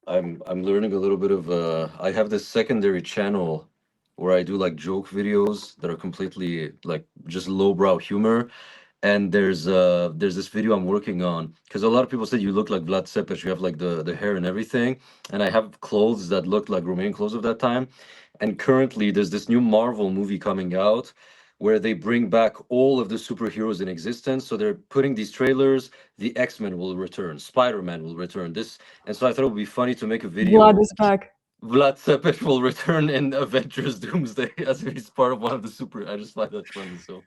I'm learning a little bit of I have this secondary channel where I do like joke videos that are completely like just lowbrow humor. And there's this video I'm working on because a lot of people said you look like Vlad Tepes, you have like the hair and everything. And I have clothes that look like Romanian clothes of that time. And currently there's this new Marvel movie coming out where they bring back all of the superheroes in existence. So they're putting these trailers, the X-Men will return, Spider-Man will return. This and so I thought it would be funny to make a Vlad video. is back. Vlad Tepes will return in Avengers Doomsday as if he's part of one of the super. I just find that funny. So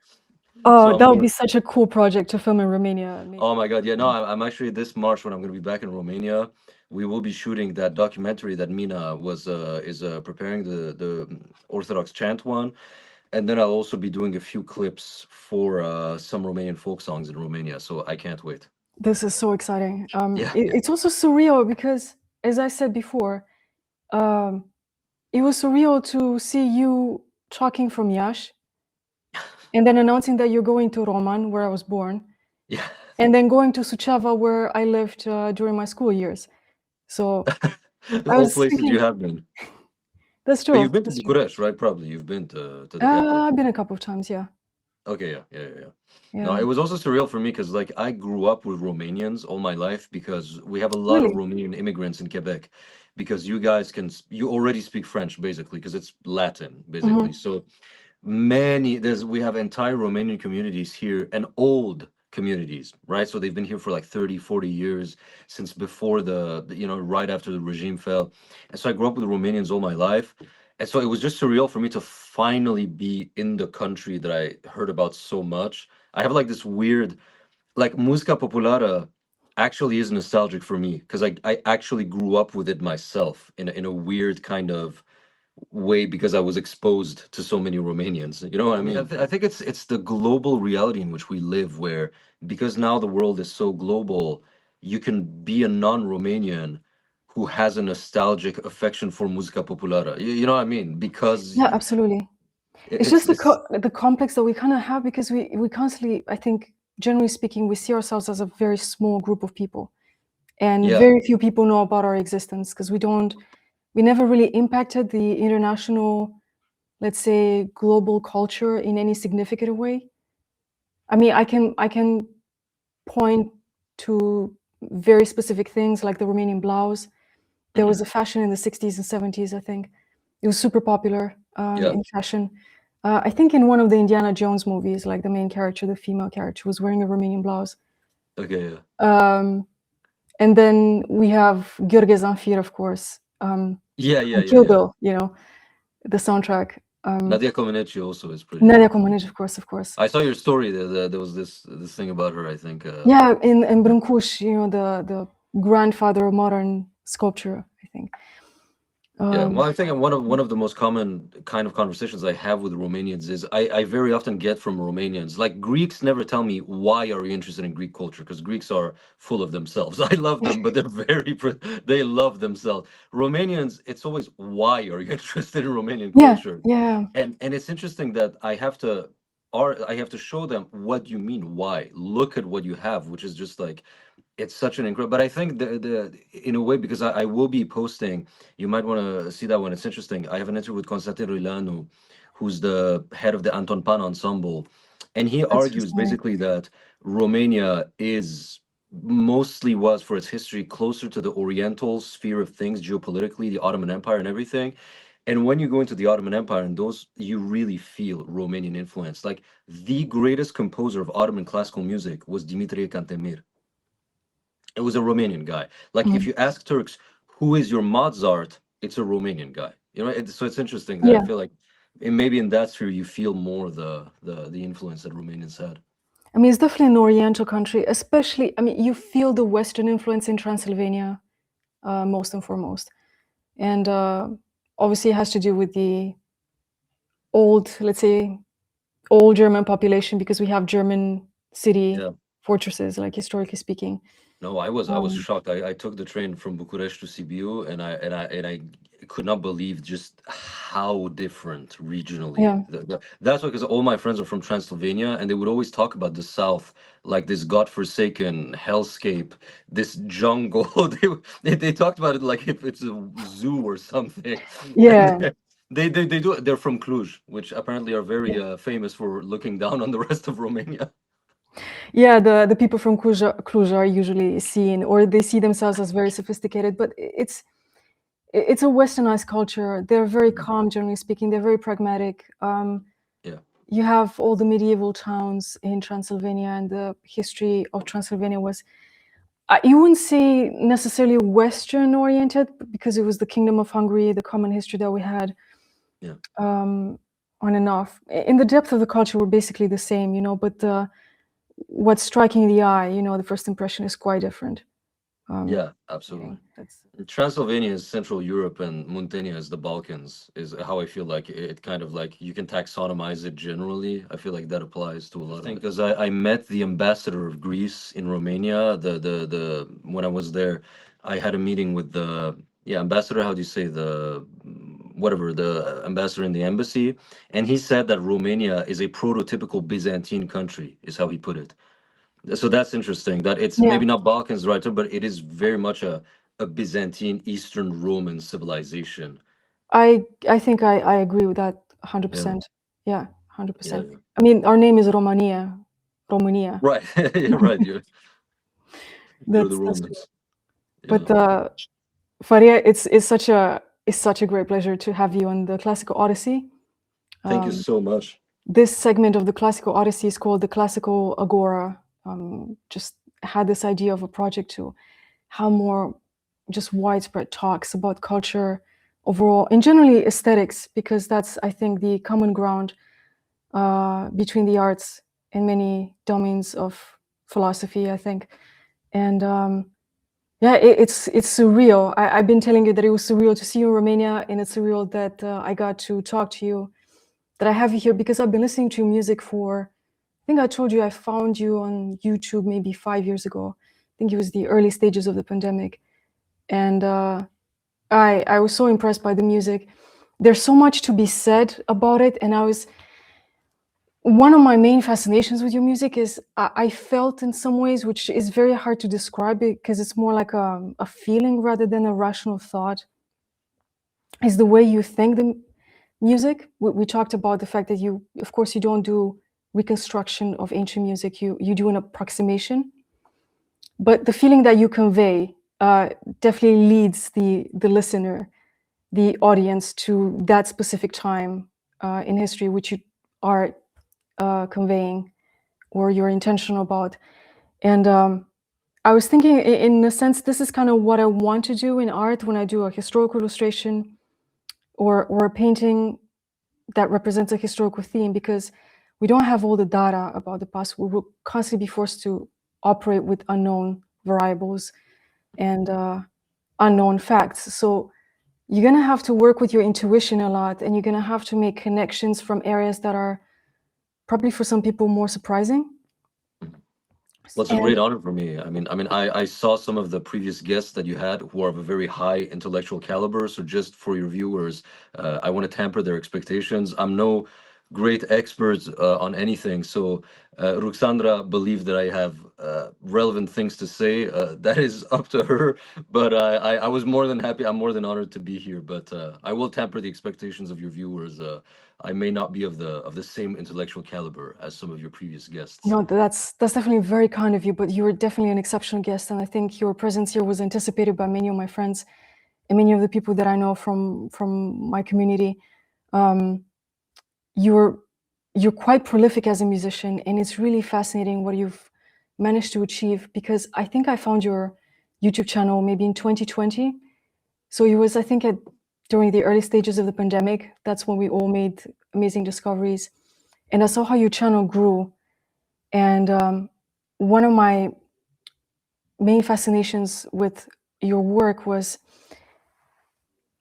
Oh, I'm that would be working. such a cool project to film in Romania. Oh Maybe. my God. Yeah, no, I'm actually this March when I'm going to be back in Romania. We will be shooting that documentary that Mina was is preparing the Orthodox chant one, and then I'll also be doing a few clips for some Romanian folk songs in Romania. So I can't wait. This is so exciting. Yeah, yeah. It's also surreal because, as I said before, um, it was surreal to see you talking from Iași and then announcing that you're going to Roman, where I was born, Yeah. and then going to Suceava, where I lived during my school years. So I All was places you thinking, have been. that's But true. you've been to That's true. Bucharest, right? Probably you've been to the capital. I've been a couple of times, yeah. Okay, yeah, yeah, yeah, yeah. No, Yeah. it was also surreal for me because like I grew up with Romanians all my life because we have a lot of Really? Romanian immigrants in Quebec because you guys you already speak French basically because it's Latin basically. Hmm. So many we have entire Romanian communities here and old communities, right? So they've been here for like 30, 40 years since before right after the regime fell. And so I grew up with Romanians all my life. And so it was just surreal for me to finally be in the country that I heard about so much. I have like this weird, like musica populara actually is nostalgic for me because I actually grew up with it myself in a weird kind of way because I was exposed to so many Romanians. You know what I mean? I think it's the global reality in which we live, where because now the world is so global, you can be a non-Romanian who has a nostalgic affection for musica populara. You know what I mean? Because Yeah, absolutely. It's it's just this. the complex that we kind of have because we constantly, I think, generally speaking, we see ourselves as a very small group of people, and Yeah, very few people know about our existence because we never really impacted the international, let's say, global culture in any significant way. I mean, I can point to very specific things like the Romanian blouse. There was mhm, a fashion in the 60s and 70s, I think. It was super popular yeah, in fashion. I think in one of the Indiana Jones movies, like the main character, the female character, was wearing a Romanian blouse. okay, yeah, And then we have Gheorghe Zanfir, of course, yeah, yeah, from yeah, Kill yeah. Bill, the soundtrack. Nadia Comaneci also is Nadia pretty. Comaneci, of course, of course. I saw your story. There was this thing about her. I think. Yeah, in Brâncuș, the grandfather of modern sculpture, I think. Yeah, well, I think one of the most common kind of conversations I have with Romanians is I very often get from Romanians, like Greeks never tell me why are you interested in Greek culture because Greeks are full of themselves. I love them, but they're they love themselves. Romanians, it's always why are you interested in Romanian Yeah, culture? yeah, And it's interesting that I have to show them what you mean why. Look at what you have, which is just like it's such an incredible. But I think the in a way because I will be posting. You might want to see that one. It's interesting. I have an interview with Constantin Rilanu, who's the head of the Anton Pan ensemble, and he that's argues fascinating. basically that Romania is mostly was for its history closer to the Oriental sphere of things geopolitically, the Ottoman Empire and everything. And when you go into the Ottoman Empire and those, you really feel Romanian influence. Like the greatest composer of Ottoman classical music was Dimitrie Cantemir. It was a Romanian guy. Like if Mhm. you ask Turks, who is your Mozart? It's a Romanian guy. So it's interesting that I Yeah, feel like maybe in that sphere you feel more the influence that Romanians had. I mean, it's definitely an Oriental country, especially, I mean, you feel the Western influence in Transylvania, most and foremost. And obviously it has to do with the old, let's say, old German population because we have German city Yeah. fortresses, like historically speaking. No, I was Um, shocked. I took the train from Bucharest to Sibiu, and I could not believe just how different regionally. Yeah. That's why, because all my friends are from Transylvania, and they would always talk about the South like this godforsaken hellscape, this jungle. They talked about it like if it's a zoo or something. Yeah. And they do. They're from Cluj, which apparently are very famous for looking down on the rest of Romania. Yeah, the people from Cluj are usually seen, or they see themselves as very sophisticated, but it's a westernized culture. They're very calm, generally speaking. They're very pragmatic. Yeah. You have all the medieval towns in Transylvania, and the history of Transylvania was, you wouldn't say necessarily Western oriented, because it was the Kingdom of Hungary, the common history that we had. Yeah. On and off. In the depth of the culture, we're basically the same, you know, but what's striking the eye, you know, the first impression is quite different. Yeah, absolutely. Transylvania is Central Europe, and Muntenia is the Balkans, is how I feel like it kind of like you can taxonomize it generally. I feel like that applies to a lot of things. Because I met the ambassador of Greece in Romania. The when I was there, I had a meeting with the ambassador. How do you say the whatever the ambassador in the embassy, and he said that Romania is a prototypical Byzantine country, is how he put it. So that's interesting that it's maybe not Balkans, right, but it is very much a Byzantine Eastern Roman civilization. I think I agree with that 100%. Yeah, 100%. Yeah. I mean, our name is Romania. Right. Yeah, right. You're the That's Romans. But Farya, it's such a great pleasure to have you on the Classical Odyssey. Thank you so much. This segment of the Classical Odyssey is called the Classical Agora. Just had this idea of a project to have more just widespread talks about culture overall, and generally aesthetics, because that's, I think, the common ground between the arts and many domains of philosophy, I think. And yeah, it's surreal. I've been telling you that it was surreal to see you in Romania, and it's surreal that I got to talk to you, that I have you here, because I've been listening to music for, I think I told you I found you on YouTube maybe 5 years ago. I think it was the early stages of the pandemic. And I was so impressed by the music. There's so much to be said about it. And one of my main fascinations with your music is I felt in some ways, which is very hard to describe because it's more like a feeling rather than a rational thought, is the way you think the music. We talked about the fact that you, of course, you don't do reconstruction of ancient music, you do an approximation, but the feeling that you convey definitely leads the listener, the audience, to that specific time in history which you are conveying, or you're intentional about. And I was thinking, in a sense, this is kind of what I want to do in art when I do a historical illustration or a painting that represents a historical theme, because we don't have all the data about the past. We will constantly be forced to operate with unknown variables and unknown facts. So you're going to have to work with your intuition a lot, and you're going to have to make connections from areas that are probably for some people more surprising. Well, it's a great honor for me. I saw some of the previous guests that you had who are of a very high intellectual caliber. So just for your viewers, I want to temper their expectations. I'm no great expert on anything. So Ruxandra believed that I have relevant things to say. That is up to her. But I was more than happy. I'm more than honored to be here. But I will temper the expectations of your viewers. I may not be of the same intellectual caliber as some of your previous guests. No, that's definitely very kind of you, but you were definitely an exceptional guest, and I think your presence here was anticipated by many of my friends and many of the people that I know from my community. You're quite prolific as a musician, and it's really fascinating what you've managed to achieve, because I think I found your YouTube channel maybe in 2020. So it was, I think, during the early stages of the pandemic. That's when we all made amazing discoveries. And I saw how your channel grew. And one of my main fascinations with your work was,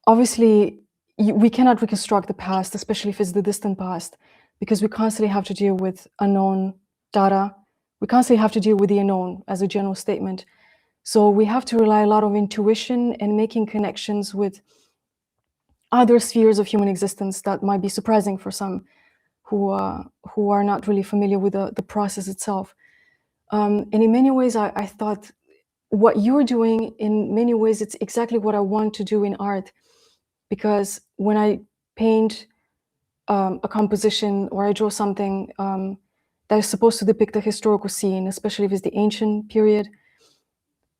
obviously, we cannot reconstruct the past, especially if it's the distant past, because we constantly have to deal with unknown data. We constantly have to deal with the unknown as a general statement. So we have to rely a lot on intuition and making connections with other spheres of human existence that might be surprising for some who are not really familiar with the process itself. And in many ways, I thought what you're doing, in many ways, it's exactly what I want to do in art. Because when I paint a composition or I draw something that is supposed to depict a historical scene, especially if it's the ancient period,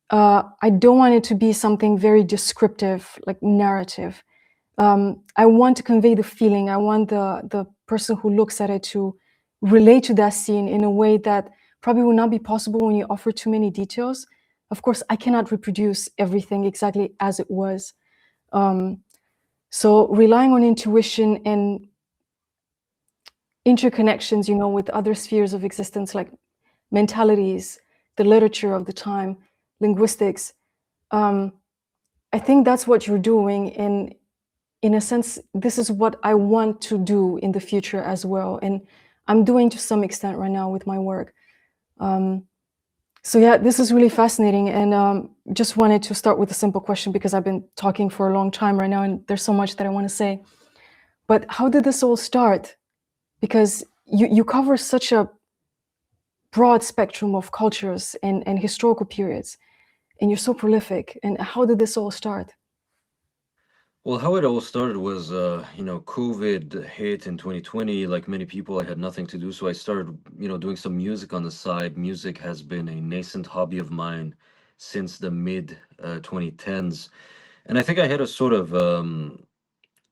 I don't want it to be something very descriptive, like narrative. I want to convey the feeling. I want the person who looks at it to relate to that scene in a way that probably will not be possible when you offer too many details. Of course, I cannot reproduce everything exactly as it was. So relying on intuition and interconnections, you know, with other spheres of existence, like mentalities, the literature of the time, linguistics. I think that's what you're doing. And in a sense, this is what I want to do in the future as well. And I'm doing to some extent right now with my work. So yeah, this is really fascinating. And just wanted to start with a simple question because I've been talking for a long time right now and there's so much that I want to say. But how did this all start? Because you cover such a broad spectrum of cultures and historical periods, and you're so prolific. And how did this all start? Well, how it all started was, COVID hit in 2020. Like many people, I had nothing to do, so I started, doing some music on the side. Music has been a nascent hobby of mine since the mid 2010s, and I think I had a sort of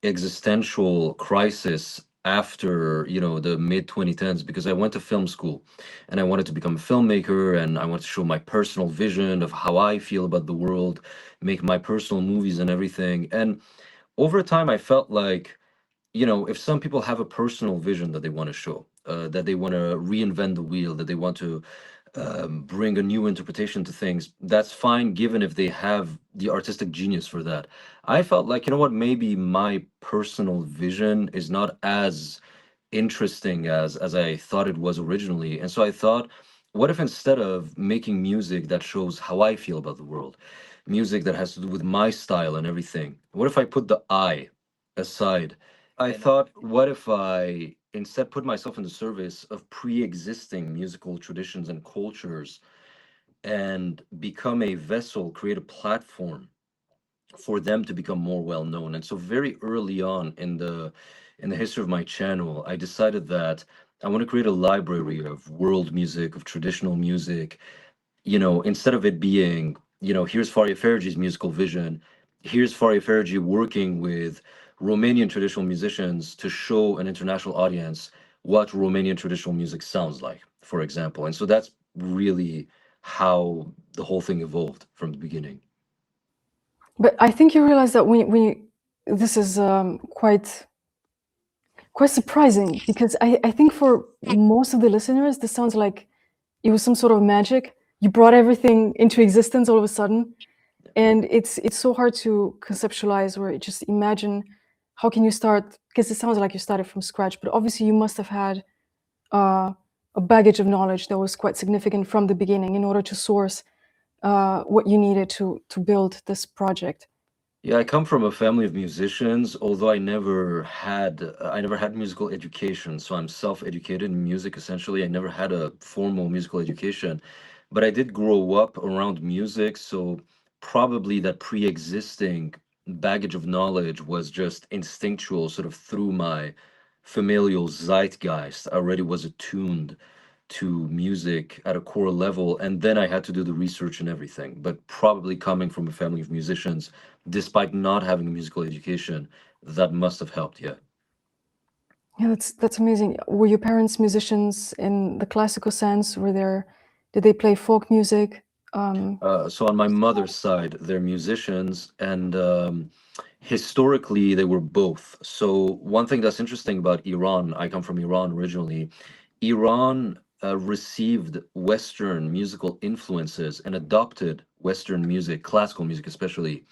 existential crisis after the mid 2010s because I went to film school and I wanted to become a filmmaker and I wanted to show my personal vision of how I feel about the world, make my personal movies and everything. And over time I felt like, if some people have a personal vision that they want to show, that they want to reinvent the wheel, that they want to bring a new interpretation to things, that's fine, given if they have the artistic genius for that. I felt like, what, maybe my personal vision is not as interesting as I thought it was originally. And so I thought, what if instead of making music that shows how I feel about the world, music that has to do with my style and everything, what if I put the I aside? I thought, what if I instead put myself in the service of pre-existing musical traditions and cultures and become a vessel, create a platform for them to become more well known. And so very early on in the history of my channel, I decided that I want to create a library of world music, of traditional music, instead of it being, here's Farya Faraji's musical vision, here's Farya Faraji working with Romanian traditional musicians to show an international audience what Romanian traditional music sounds like, for example. And so that's really how the whole thing evolved from the beginning. But I think you realize that when you, this is quite surprising, because I think for most of the listeners, this sounds like it was some sort of magic. You brought everything into existence all of a sudden. And it's so hard to conceptualize or just imagine how can you start, because it sounds like you started from scratch, but obviously you must have had a baggage of knowledge that was quite significant from the beginning in order to source what you needed to build this project. Yeah, I come from a family of musicians, although I never had musical education, so I'm self-educated in music essentially. I never had a formal musical education, but I did grow up around music, so probably that pre-existing baggage of knowledge was just instinctual, sort of through my familial zeitgeist. I already was attuned to music at a core level, and then I had to do the research and everything. But probably coming from a family of musicians, despite not having a musical education, that must have helped. Yeah. Yeah, that's amazing. Were your parents musicians in the classical sense? Did they play folk music? So on my mother's side, they're musicians, and historically they were both. So one thing that's interesting about Iran, I come from Iran originally. Iran received Western musical influences and adopted Western music, classical music especially,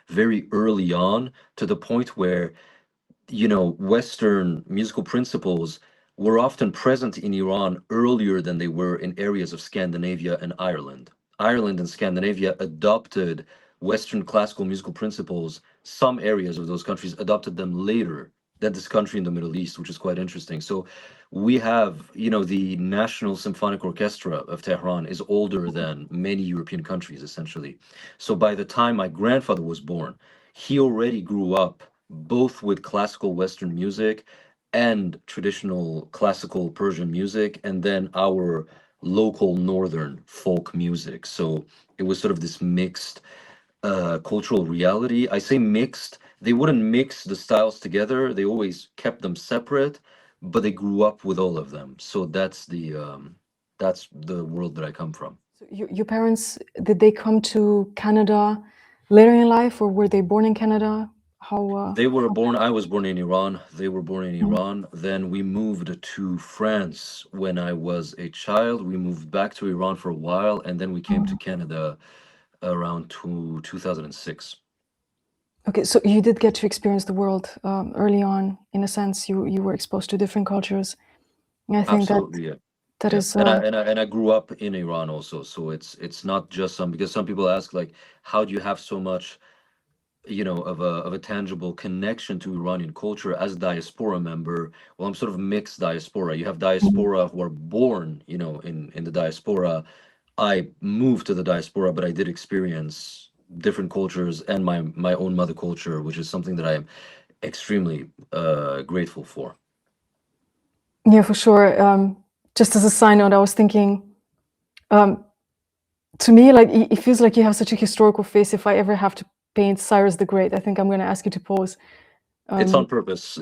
very early on, to the point where, Western musical principles were often present in Iran earlier than they were in areas of Scandinavia and Ireland. Ireland and Scandinavia adopted Western classical musical principles, some areas of those countries adopted them later than this country in the Middle East, which is quite interesting. So we have, the National Symphonic Orchestra of Tehran is older than many European countries, essentially. So by the time my grandfather was born, he already grew up both with classical Western music and traditional classical Persian music, and then our local northern folk music. So it was sort of this mixed cultural reality. I say mixed. They wouldn't mix the styles together. They always kept them separate, but they grew up with all of them. So that's the world that I come from. So your parents, did they come to Canada later in life, or were they born in Canada? They were How born, I was born in Iran. They were born in Mhm. Iran. Then we moved to France when I was a child. We moved back to Iran for a while, and then we came to Mhm. Canada around 2006. Okay, so you did get to experience the world early on. In a sense, you were exposed to different cultures. And I think that Absolutely, yeah. that Yeah. is And I grew up in Iran also. So it's not just because some people ask like, how do you have so much, of a tangible connection to Iranian culture as a diaspora member? Well, I'm sort of mixed diaspora. You have Mhm. diaspora who are born, in the diaspora. I moved to the diaspora, but I did experience different cultures and my own mother culture, which is something that I am extremely grateful for. Yeah, for sure. Just as a side note, I was thinking, um, to me, like it feels like you have such a historical face. If I ever have to paint Cyrus the Great, I think I'm going to ask you to pose. It's on Um, purpose.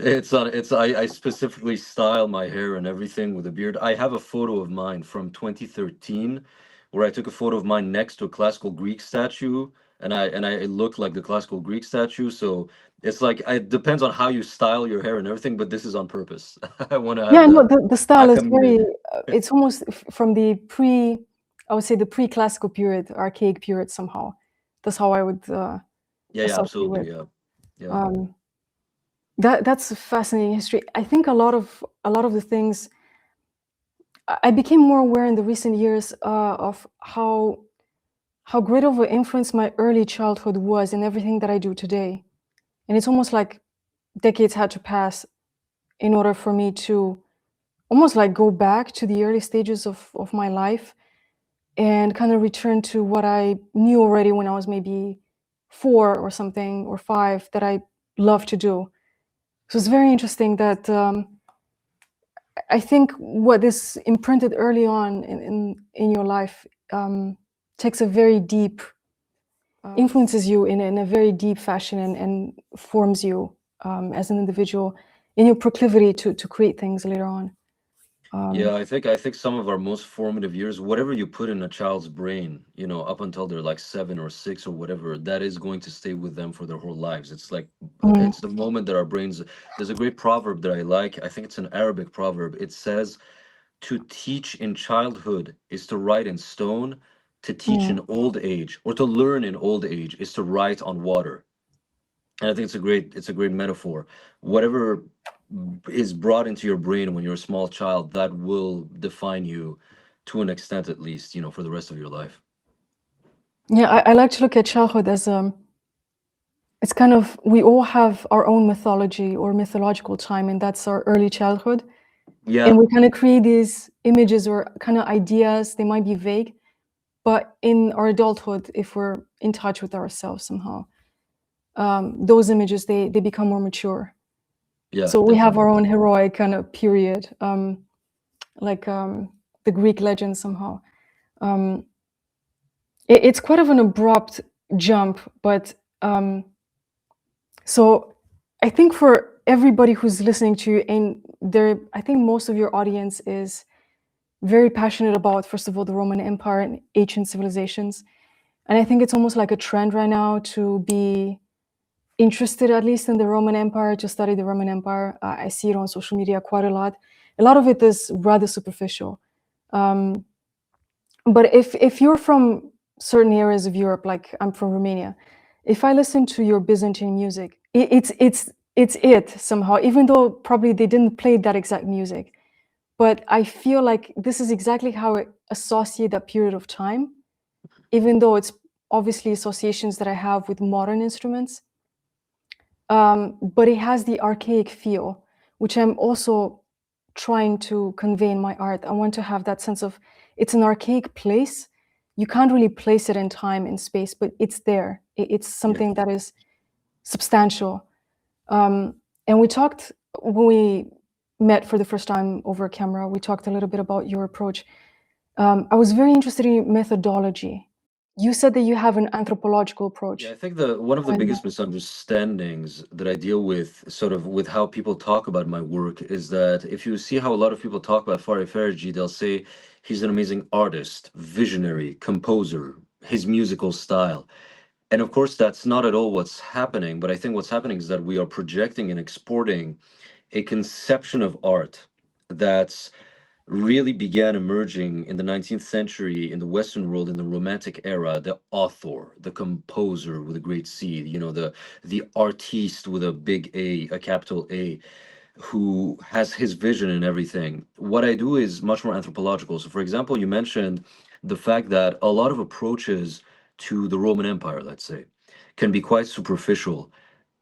I specifically style my hair and everything with a beard. I have a photo of mine from 2013 where I took a photo of mine next to a classical Greek statue, and I look like the classical Greek statue. So it's like it depends on how you style your hair and everything, but this is on purpose. I want to have yeah, no, the the style is very. community. It's almost from the I would say the pre-classical period, archaic period somehow. That's how I would Yeah, yeah, associate with. absolutely. Yeah. Yeah. Um, that's a fascinating history. I think a lot of the things I became more aware in the recent years of how great of an influence my early childhood was in everything that I do today. And it's almost like decades had to pass in order for me to almost like go back to the early stages of my life and kind of return to what I knew already when I was maybe 4 or something, or 5, that I love to do. So it's very interesting that I think what is imprinted early on in your life takes a very deep, influences you in a very deep fashion, and forms you as an individual in your proclivity to create things later on. Yeah, Um, I think some of our most formative years, whatever you put in a child's brain, up until they're like 7 or 6 or whatever, that is going to stay with them for their whole lives. It's like mm, it's the moment that our brains. There's a great proverb that I like. I think it's an Arabic proverb. It says, "To teach in childhood is to write in stone. To teach in mm. old age, or to learn in old age, is to write on water." And I think it's a great metaphor. Whatever is brought into your brain when you're a small child, that will define you to an extent, at least, for the rest of your life. Yeah, I like to look at childhood as it's kind of, we all have our own mythology or mythological time, and that's our early childhood. And Yeah, we kind of create these images or kind of ideas. They might be vague, but in our adulthood, if we're in touch with ourselves somehow, those images, they become more mature. yeah, So we have our definitely. own heroic kind of period, like the Greek legend somehow. Um, it's quite of an abrupt jump, but so I think for everybody who's listening to you, and I think most of your audience is very passionate about, first of all, the Roman Empire and ancient civilizations. And I think it's almost like a trend right now to be interested, at least in the Roman Empire, to study the Roman Empire. I see it on social media quite a lot. A lot of it is rather superficial. Um, but if you're from certain areas of Europe, like I'm from Romania, if I listen to your Byzantine music, it's it somehow, even though probably they didn't play that exact music. But I feel like this is exactly how I associate that period of time, even though it's obviously associations that I have with modern instruments, but it has the archaic feel, which I'm also trying to convey in my art. I want to have that sense of it's an archaic place. You can't really place it in time and space, but it's there. It's something that is substantial. And we talked when we met for the first time over camera. We talked a little bit about your approach. I was very interested in methodology. You said that you have an anthropological approach. Yeah, I think one of the biggest misunderstandings that I deal with, sort of with how people talk about my work, is that if you see how a lot of people talk about FARAJI, they'll say he's an amazing artist, visionary, composer, his musical style. And of course, that's not at all what's happening. But I think what's happening is that we are projecting and exporting a conception of art that's really began emerging in the 19th century in the Western world in the Romantic era. The author, the composer with a great C, the artiste with a big A, a capital A, who has his vision and everything. What I do is much more anthropological. So, for example, you mentioned the fact that a lot of approaches to the Roman Empire, let's say, can be quite superficial.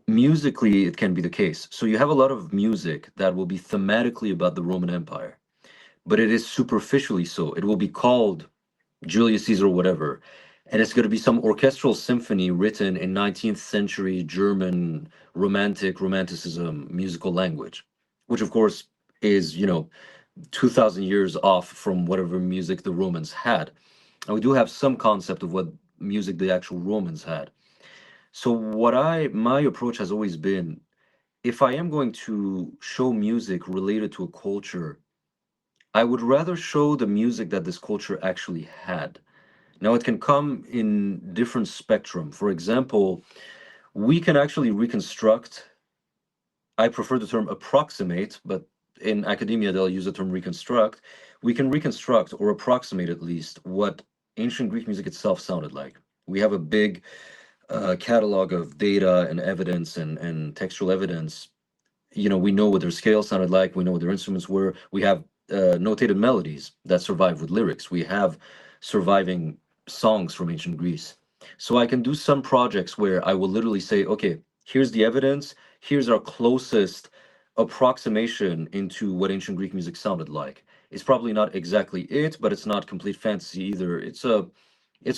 Musically, it can be the case. So you have a lot of music that will be thematically about the Roman Empire, but it is superficially so. It will be called Julius Caesar, whatever, and it's going to be some orchestral symphony written in 19th century German romanticism musical language, which of course is, 2,000 years off from whatever music the Romans had. And we do have some concept of what music the actual Romans had. So my approach has always been, if I am going to show music related to a culture, I would rather show the music that this culture actually had. Now, it can come in different spectrum. For example, we can actually reconstruct. I prefer the term approximate, but in academia, they'll use the term reconstruct. We can reconstruct or approximate at least what ancient Greek music itself sounded like. We have a big catalog of data and evidence and textual evidence. We know what their scale sounded like. We know what their instruments were. We have notated melodies that survive with lyrics. We have surviving songs from ancient Greece. So I can do some projects where I will literally say, okay, here's the evidence. Here's our closest approximation into what ancient Greek music sounded like. It's probably not exactly it, but it's not complete fantasy either. It's a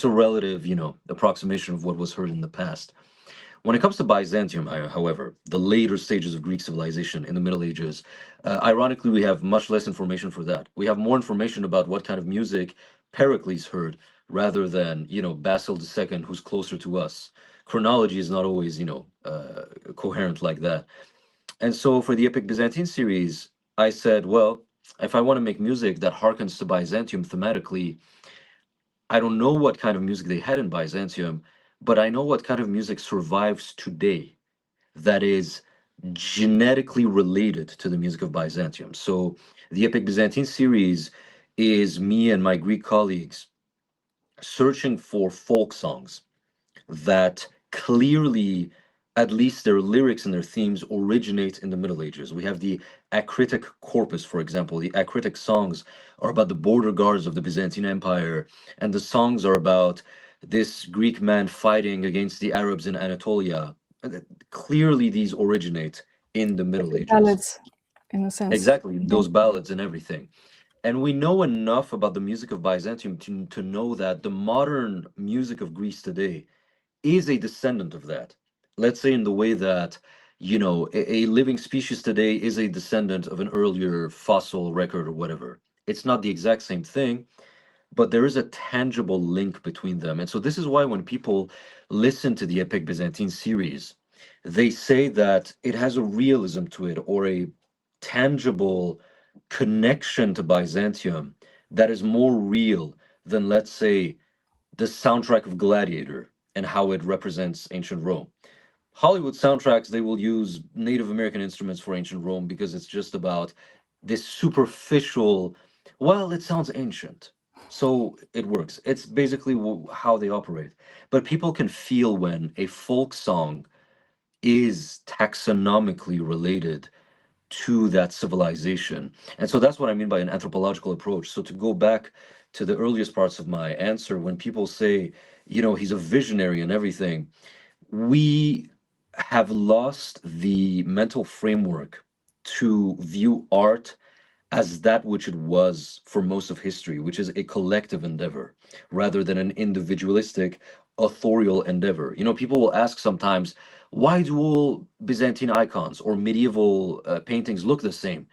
relative, approximation of what was heard in the past. When it comes to Byzantium, however, the later stages of Greek civilization in the Middle Ages, ironically, we have much less information for that. We have more information about what kind of music Pericles heard rather than, Basil II, who's closer to us. Chronology is not always, coherent like that. And so for the Epic Byzantine series, I said, well, if I want to make music that harkens to Byzantium thematically, I don't know what kind of music they had in Byzantium, but I know what kind of music survives today that is genetically related to the music of Byzantium. So the Epic Byzantine series is me and my Greek colleagues searching for folk songs that clearly, at least their lyrics and their themes, originate in the Middle Ages. We have the acritic corpus, for example. The acritic songs are about the border guards of the Byzantine Empire, and the songs are about this Greek man fighting against the Arabs in Anatolia. Clearly, these originate in the Middle Ages. Ballads, in a sense. Exactly, those ballads and everything. And we know enough about the music of Byzantium to know that the modern music of Greece today is a descendant of that. Let's say in the way that, a living species today is a descendant of an earlier fossil record or whatever. It's not the exact same thing, but there is a tangible link between them. And so this is why when people listen to the Epic Byzantine series, they say that it has a realism to it or a tangible connection to Byzantium that is more real than, let's say, the soundtrack of Gladiator and how it represents ancient Rome. Hollywood soundtracks, they will use Native American instruments for ancient Rome because it's just about this superficial, well, it sounds ancient. So it works. It's basically how they operate. But people can feel when a folk song is taxonomically related to that civilization. And so that's what I mean by an anthropological approach. So to go back to the earliest parts of my answer, when people say, you know, he's a visionary and everything. We have lost the mental framework to view art as that which it was for most of history, which is a collective endeavor rather than an individualistic, authorial endeavor. You know, people will ask sometimes, why do all Byzantine icons or medieval paintings look the same?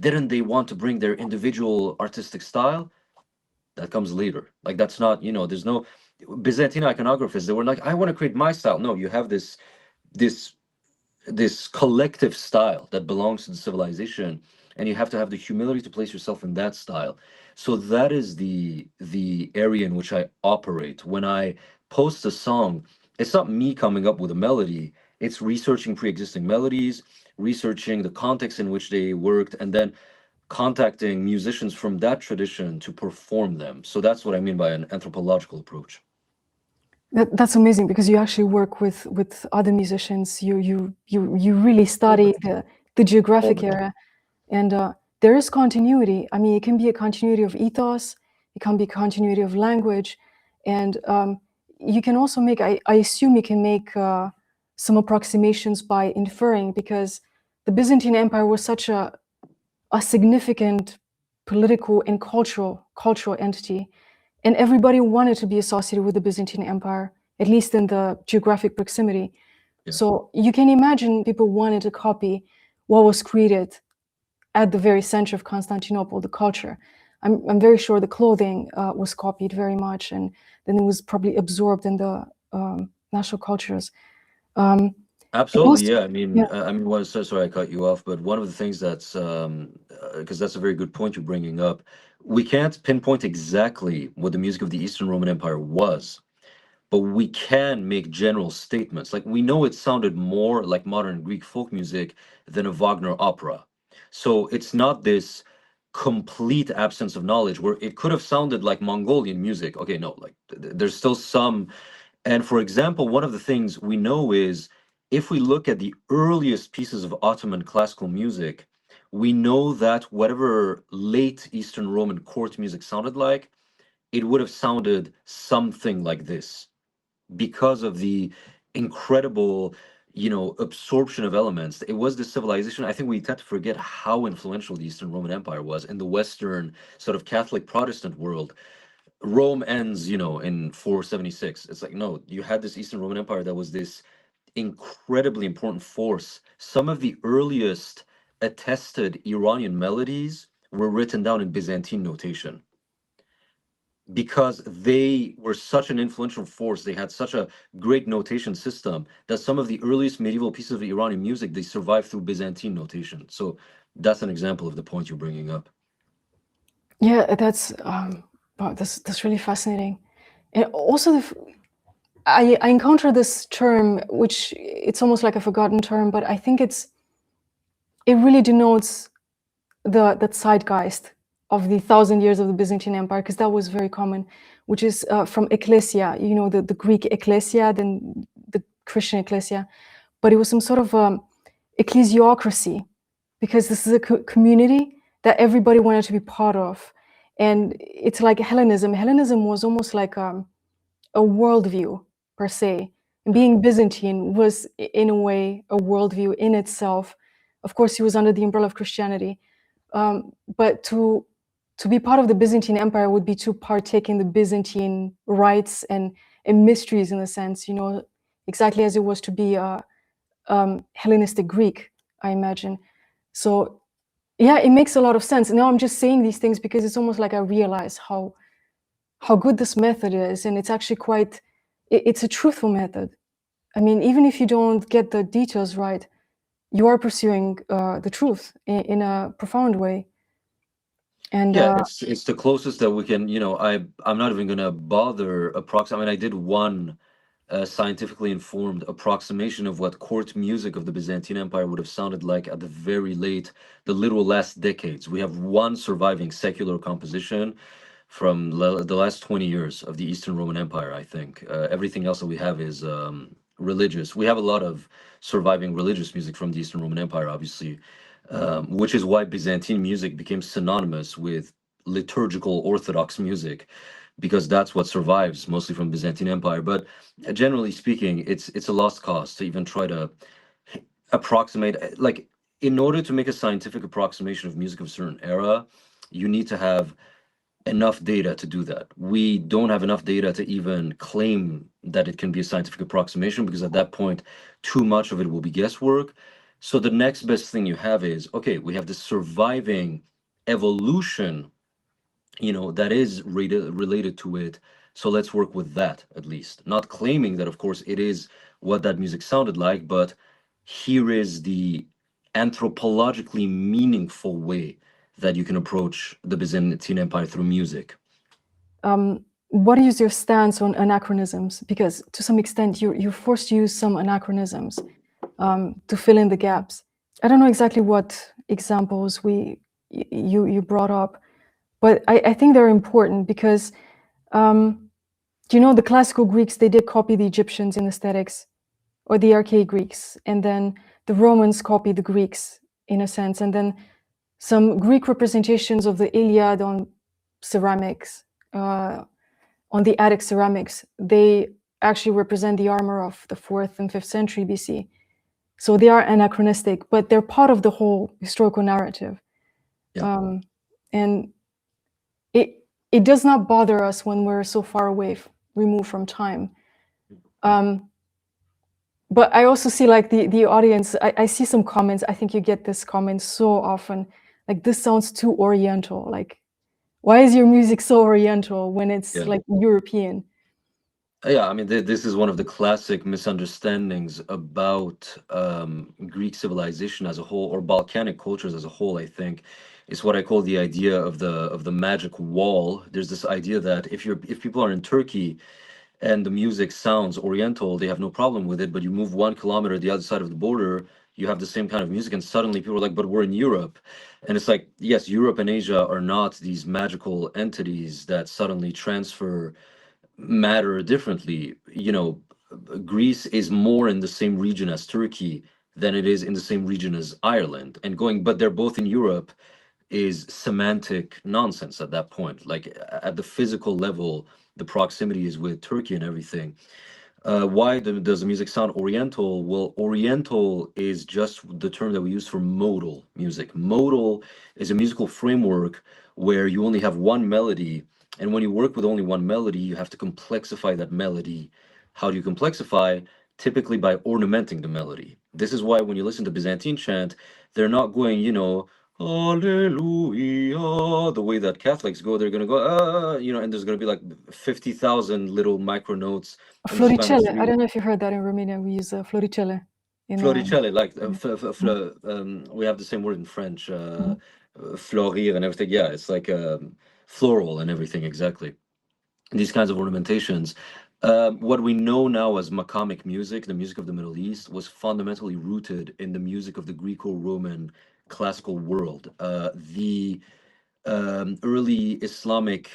Didn't they want to bring their individual artistic style? That comes later. Like, that's not, you know, there's no Byzantine iconographers. They were like, I want to create my style. No, you have this this collective style that belongs to the civilization, and you have to have the humility to place yourself in that style. So that is the area in which I operate. When I post a song, it's not me coming up with a melody, it's researching pre-existing melodies, researching the context in which they worked, and then contacting musicians from that tradition to perform them. So that's what I mean by an anthropological approach. That's amazing, because you actually work with other musicians. You really study the All geographic the time. area, and there is continuity. I mean, it can be a continuity of ethos, it can be continuity of language, and you can also make. I assume you can make some approximations by inferring, because the Byzantine Empire was such a significant political and cultural entity, and everybody wanted to be associated with the Byzantine Empire, at least in the geographic proximity. Yeah. So you can imagine people wanted to copy what was created at the very center of Constantinople, the culture. I'm very sure the clothing was copied very much, and then it was probably absorbed in the national cultures. Um, and Absolutely, also, yeah. yeah, Sorry I cut you off, but one of the things that's because that's a very good point you're bringing up. We can't pinpoint exactly what the music of the Eastern Roman Empire was, but we can make general statements. Like, we know it sounded more like modern Greek folk music than a Wagner opera. So it's not this complete absence of knowledge where it could have sounded like Mongolian music. Okay, no, like there's still some. And for example, one of the things we know is, if we look at the earliest pieces of Ottoman classical music, we know that whatever late Eastern Roman court music sounded like, it would have sounded something like this, because of the incredible, you know, absorption of elements. It was the civilization. I think we tend to forget how influential the Eastern Roman Empire was in the Western sort of Catholic Protestant world. Rome ends, you know, in 476. It's like, no, you had this Eastern Roman Empire that was this incredibly important force. Some of the earliest attested Iranian melodies were written down in Byzantine notation, because they were such an influential force. They had such a great notation system that some of the earliest medieval pieces of Iranian music, they survived through Byzantine notation. So that's an example of the point you're bringing up. yeah, that's wow, that's really fascinating. And also, I encounter this term, which it's almost like a forgotten term, but I think it really denotes the zeitgeist of the 1,000 years of the Byzantine Empire, because that was very common, which is from ecclesia, you know, the Greek ecclesia, then the Christian ecclesia, but it was some sort of ecclesiocracy, because this is a community that everybody wanted to be part of. And it's like Hellenism. Hellenism was almost like a worldview per se. And being Byzantine was, in a way, a worldview in itself. Of course, he was under the umbrella of Christianity. But to be part of the Byzantine Empire would be to partake in the Byzantine rites and mysteries, in a sense, you know, exactly as it was to be a Hellenistic Greek, I imagine. So yeah, it makes a lot of sense. Now I'm just saying these things because it's almost like I realize how good this method is, and it's actually quite, it's a truthful method. I mean, even if you don't get the details right, you are pursuing the truth in a profound way. And Yeah, it's the closest that we can, you know. I'm not even gonna bother approximate. I mean, I did one scientifically informed approximation of what court music of the Byzantine Empire would have sounded like at the very late, the literal last decades. We have one surviving secular composition from the last 20 years of the Eastern Roman Empire, I think. Everything else that we have is religious. We have a lot of surviving religious music from the Eastern Roman Empire, obviously, which is why Byzantine music became synonymous with liturgical Orthodox music, because that's what survives mostly from Byzantine Empire. But generally speaking, it's a lost cause to even try to approximate. Like, in order to make a scientific approximation of music of a certain era, you need to have enough data to do that. We don't have enough data to even claim that it can be a scientific approximation, because at that point, too much of it will be guesswork. So the next best thing you have is, okay, we have this surviving evolution, that is related to it. So let's work with that, at least. Not claiming that, of course, it is what that music sounded like, but here is the anthropologically meaningful way that you can approach the Byzantine Empire through music. What is your stance on anachronisms? Because to some extent, you're forced to use some anachronisms to fill in the gaps. I don't know exactly what examples you brought up, but I think they're important because, the classical Greeks, they did copy the Egyptians in aesthetics, or the archaic Greeks, and then the Romans copied the Greeks in a sense, and then some Greek representations of the Iliad on ceramics, on the Attic ceramics, they actually represent the armor of the 4th and 5th century BC. So they are anachronistic, but they're part of the whole historical narrative. Yeah. And it does not bother us when we're so far away, removed from time. But I also see, like, the audience, I see some comments. I think you get this comment so often, like, this sounds too Oriental. Like, why is your music so Oriental when it's like European? Yeah, I mean, this is one of the classic misunderstandings about Greek civilization as a whole, or Balkanic cultures as a whole. I think is what I call the idea of the magic wall. There's this idea that if people are in Turkey and the music sounds Oriental, they have no problem with it. But you move 1 kilometer the other side of the border, you have the same kind of music, and suddenly people are like, "But we're in Europe," and it's like, yes, Europe and Asia are not these magical entities that suddenly transfer matter differently. Greece is more in the same region as Turkey than it is in the same region as Ireland, and but they're both in Europe is semantic nonsense at that point. Like, at the physical level, the proximity is with Turkey and everything. Why does the music sound Oriental? Well, Oriental is just the term that we use for modal music. Modal is a musical framework where you only have one melody, and when you work with only one melody, you have to complexify that melody. How do you complexify? Typically by ornamenting the melody. This is why when you listen to Byzantine chant, they're not going, Hallelujah, the way that Catholics go. They're going to go, and there's going to be like 50,000 little micro notes in the span of Floricelle. I three. don't know if you heard that in Romania. We use floricelle. Floricelle, like we have the same word in French, fleurir and everything. Yeah, it's like floral and everything, exactly. These kinds of ornamentations. What we know now as Makamic music, the music of the Middle East, was fundamentally rooted in the music of the Greco-Roman classical world. The early Islamic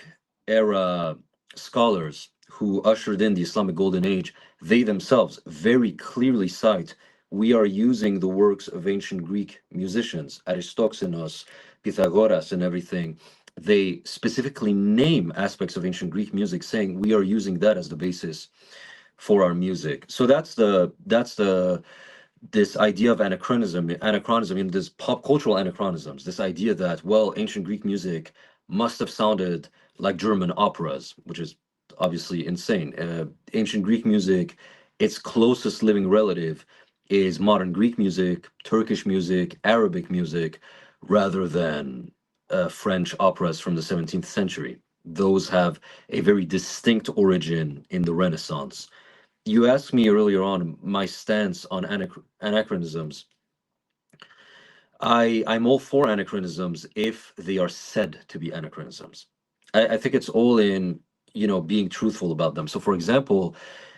era scholars who ushered in the Islamic Golden Age, they themselves very clearly cite, we are using the works of ancient Greek musicians, Aristoxenos, Pythagoras, and everything. They specifically name aspects of ancient Greek music, saying we are using that as the basis for our music. So that's the this idea of anachronism in this pop cultural anachronisms, this idea that, well, ancient Greek music must have sounded like German operas, which is obviously insane. Ancient Greek music, its closest living relative is modern Greek music, Turkish music, Arabic music, rather than French operas from the 17th century. Those have a very distinct origin in the Renaissance. You asked me earlier on my stance on anachronisms. I'm all for anachronisms if they are said to be anachronisms. I think it's all in, being truthful about them. So, for example,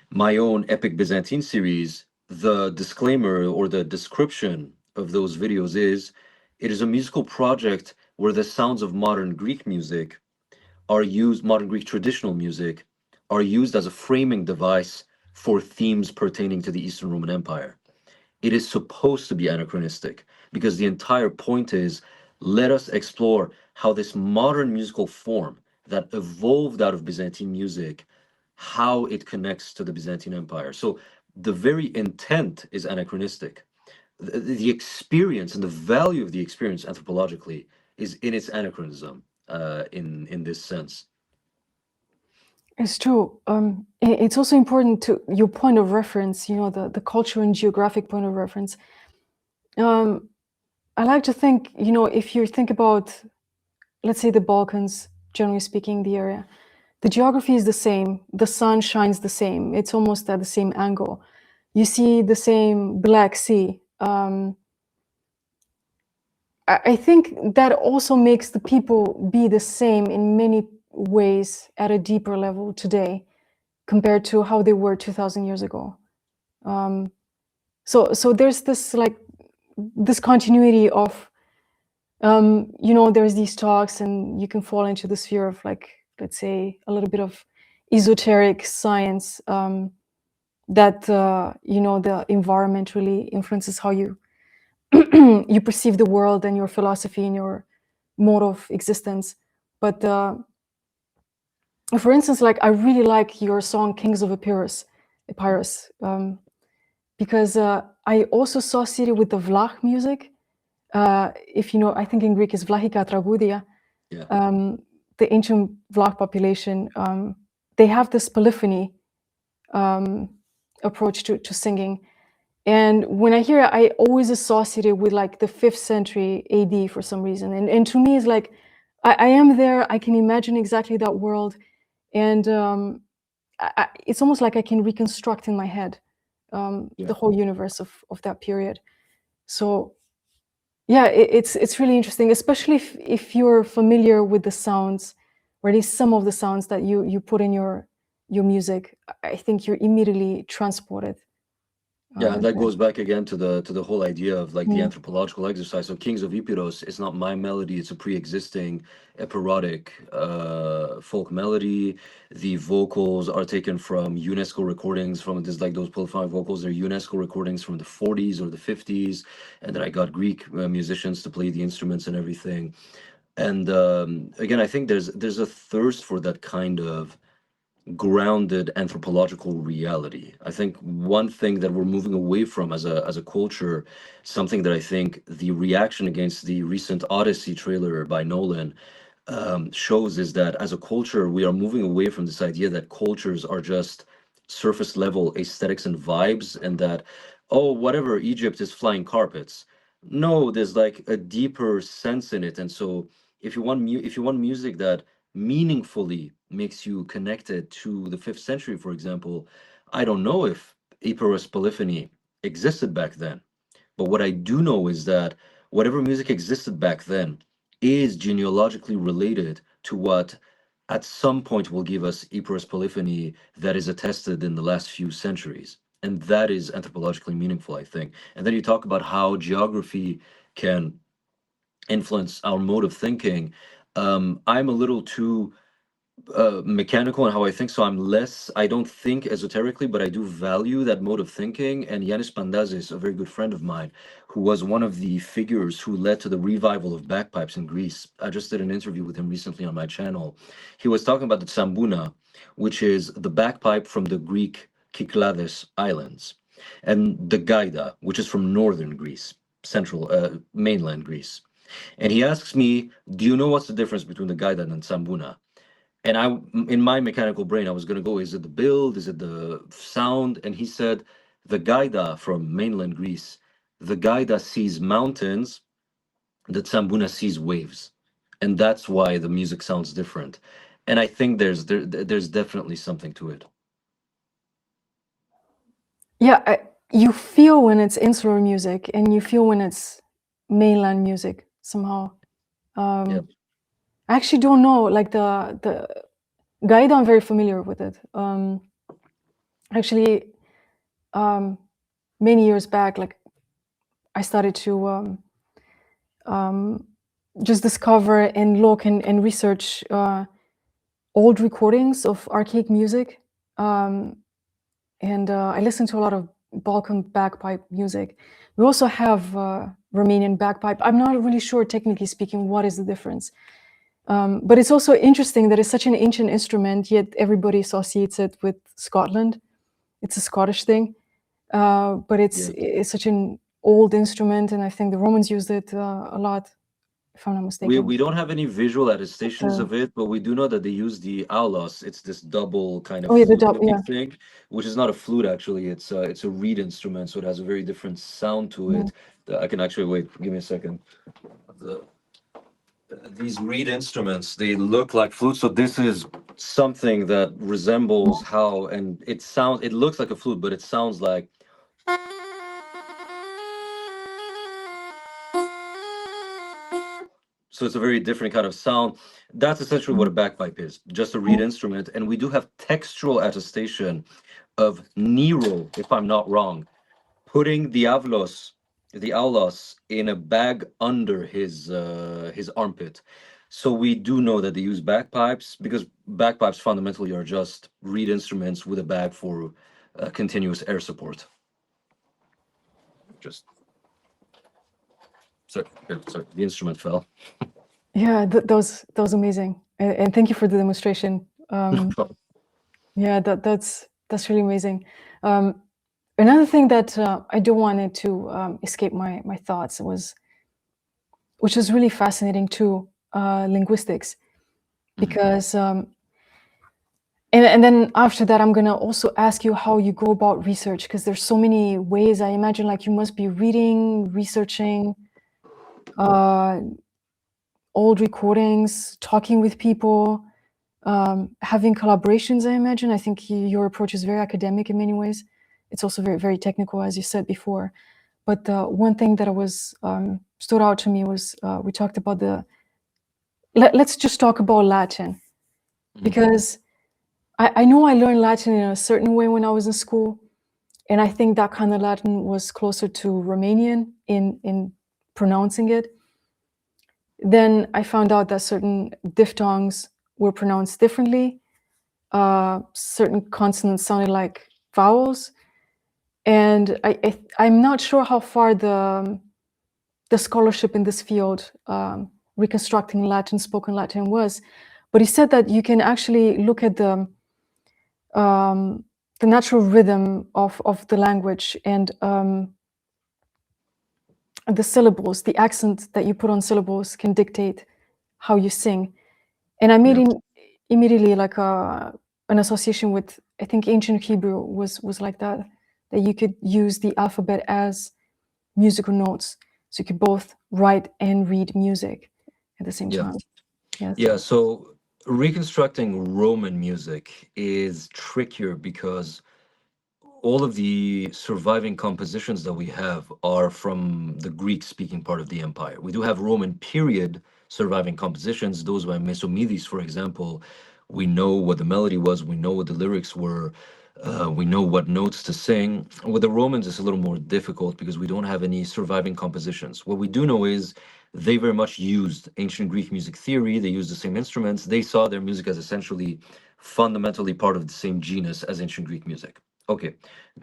my own Epic Byzantine series, the disclaimer or the description of those videos is, it is a musical project where the sounds of modern Greek music are used, modern Greek traditional music, are used as a framing device for themes pertaining to the Eastern Roman Empire. It is supposed to be anachronistic because the entire point is, let us explore how this modern musical form that evolved out of Byzantine music, how it connects to the Byzantine Empire. So the very intent is anachronistic. The experience and the value of the experience anthropologically is in its anachronism, in this sense. It's true. It's also important to your point of reference, you know, the cultural and geographic point of reference. I like to think, you know, if you think about, let's say, the Balkans, generally speaking, the area, the geography is the same. The sun shines the same. It's almost at the same angle. You see the same Black Sea. I think that also makes the people be the same in many ways at a deeper level today compared to how they were 2000 years ago. So there's this like this continuity of, you know, there's these talks and you can fall into the sphere of, like, let's say, a little bit of esoteric science, that, you know, the environment really influences how you you perceive the world and your philosophy and your mode of existence. But for instance, like, I really like your song Kings of Epirus, because I also associate it with the Vlach music. If you know, I think in Greek is Vlachika Tragudia. Yeah. The ancient Vlach population, they have this polyphony approach to singing. And when I hear it, I always associate it with like the 5th century AD for some reason. And to me, it's like, I am there, I can imagine exactly that world. And it's almost like I can reconstruct in my head the whole universe of that period. So yeah, it's really interesting, especially if you're familiar with the sounds, or at least some of the sounds that you put in your music. I think you're immediately transported. Yeah, and that goes back again to the whole idea of like the Mm. anthropological exercise. So Kings of Epirus is not my melody, it's a pre-existing epirotic folk melody. The vocals are taken from UNESCO recordings from this, like those polyphonic vocals, they're UNESCO recordings from the 40s or the 50s. And then I got Greek musicians to play the instruments and everything. And again, I think there's a thirst for that kind of grounded anthropological reality. I think one thing that we're moving away from as a culture, something that I think the reaction against the recent Odyssey trailer by Nolan shows, is that as a culture we are moving away from this idea that cultures are just surface level aesthetics and vibes, and that, oh, whatever, Egypt is flying carpets. No, there's like a deeper sense in it. And so if you want music that meaningfully makes you connected to the 5th century, for example, I don't know if Epirus polyphony existed back then. But what I do know is that whatever music existed back then is genealogically related to what at some point will give us Epirus polyphony that is attested in the last few centuries. And that is anthropologically meaningful, I think. And then you talk about how geography can influence our mode of thinking. I'm a little too mechanical in how I think, so I don't think esoterically, but I do value that mode of thinking. And Yanis Pandazis, a very good friend of mine, who was one of the figures who led to the revival of bagpipes in Greece. I just did an interview with him recently on my channel. He was talking about the tsambuna, which is the bagpipe from the Greek Kyklades Islands, and the gaida, which is from northern Greece, central mainland Greece. And he asks me, do you know what's the difference between the gaida and tsambuna? And in my mechanical brain, I was going to go, is it the build? Is it the sound? And he said, the gaida from mainland Greece, the gaida sees mountains, the tsambuna sees waves. And that's why the music sounds different. And I think there's definitely something to it. Yeah, you feel when it's insular music, and you feel when it's mainland music somehow. Yeah. I actually don't know, like the Gaida, I'm very familiar with it. Actually, many years back, like, I started to just discover and look and research old recordings of archaic music. And I listened to a lot of Balkan bagpipe music. We also have Romanian bagpipe. I'm not really sure, technically speaking, what is the difference. But it's also interesting that it's such an ancient instrument, yet everybody associates it with Scotland. It's a Scottish thing, but it's such an old instrument, and I think the Romans used it a lot, if I'm not mistaken. We don't have any visual attestations of it, but we do know that they use the aulos. It's this double kind of flute thing, which is not a flute actually. It's a reed instrument, so it has a very different sound to it. I can actually wait. Give me a second. These reed instruments, they look like flutes. So this is something that resembles how, and it sounds. It looks like a flute, but it sounds like. So it's a very different kind of sound. That's essentially what a bagpipe is, just a reed instrument. And we do have textual attestation of Nero, if I'm not wrong, putting the aulos in a bag under his armpit. So we do know that they use bagpipes, because bagpipes fundamentally are just reed instruments with a bag for continuous air support. Just sorry, the instrument fell. Yeah, that was amazing, and thank you for the demonstration. Yeah, that's really amazing. Another thing that I don't want it to escape my thoughts was, which is really fascinating too, linguistics, because and then after that I'm gonna also ask you how you go about research, because there's so many ways. I imagine like you must be reading, researching old recordings, talking with people, having collaborations, I imagine. I think your approach is very academic in many ways. It's also very, very technical, as you said before. But one thing that was stood out to me was we talked about let's just talk about Latin, because I know I learned Latin in a certain way when I was in school, and I think that kind of Latin was closer to Romanian in pronouncing it. Then I found out that certain diphthongs were pronounced differently. Certain consonants sounded like vowels, and I'm not sure how far the scholarship in this field, reconstructing Latin, spoken Latin, was, but he said that you can actually look at the natural rhythm of the language, and the syllables, the accent that you put on syllables can dictate how you sing. And I made immediately like an association with, I think ancient Hebrew was like that you could use the alphabet as musical notes. So you could both write and read music at the same time. Yes. Yeah, so reconstructing Roman music is trickier because all of the surviving compositions that we have are from the Greek-speaking part of the empire. We do have Roman period surviving compositions, those by Mesomedes, for example. We know what the melody was, we know what the lyrics were, we know what notes to sing. With the Romans, it's a little more difficult because we don't have any surviving compositions. What we do know is they very much used ancient Greek music theory, they used the same instruments, they saw their music as essentially fundamentally part of the same genus as ancient Greek music. Okay,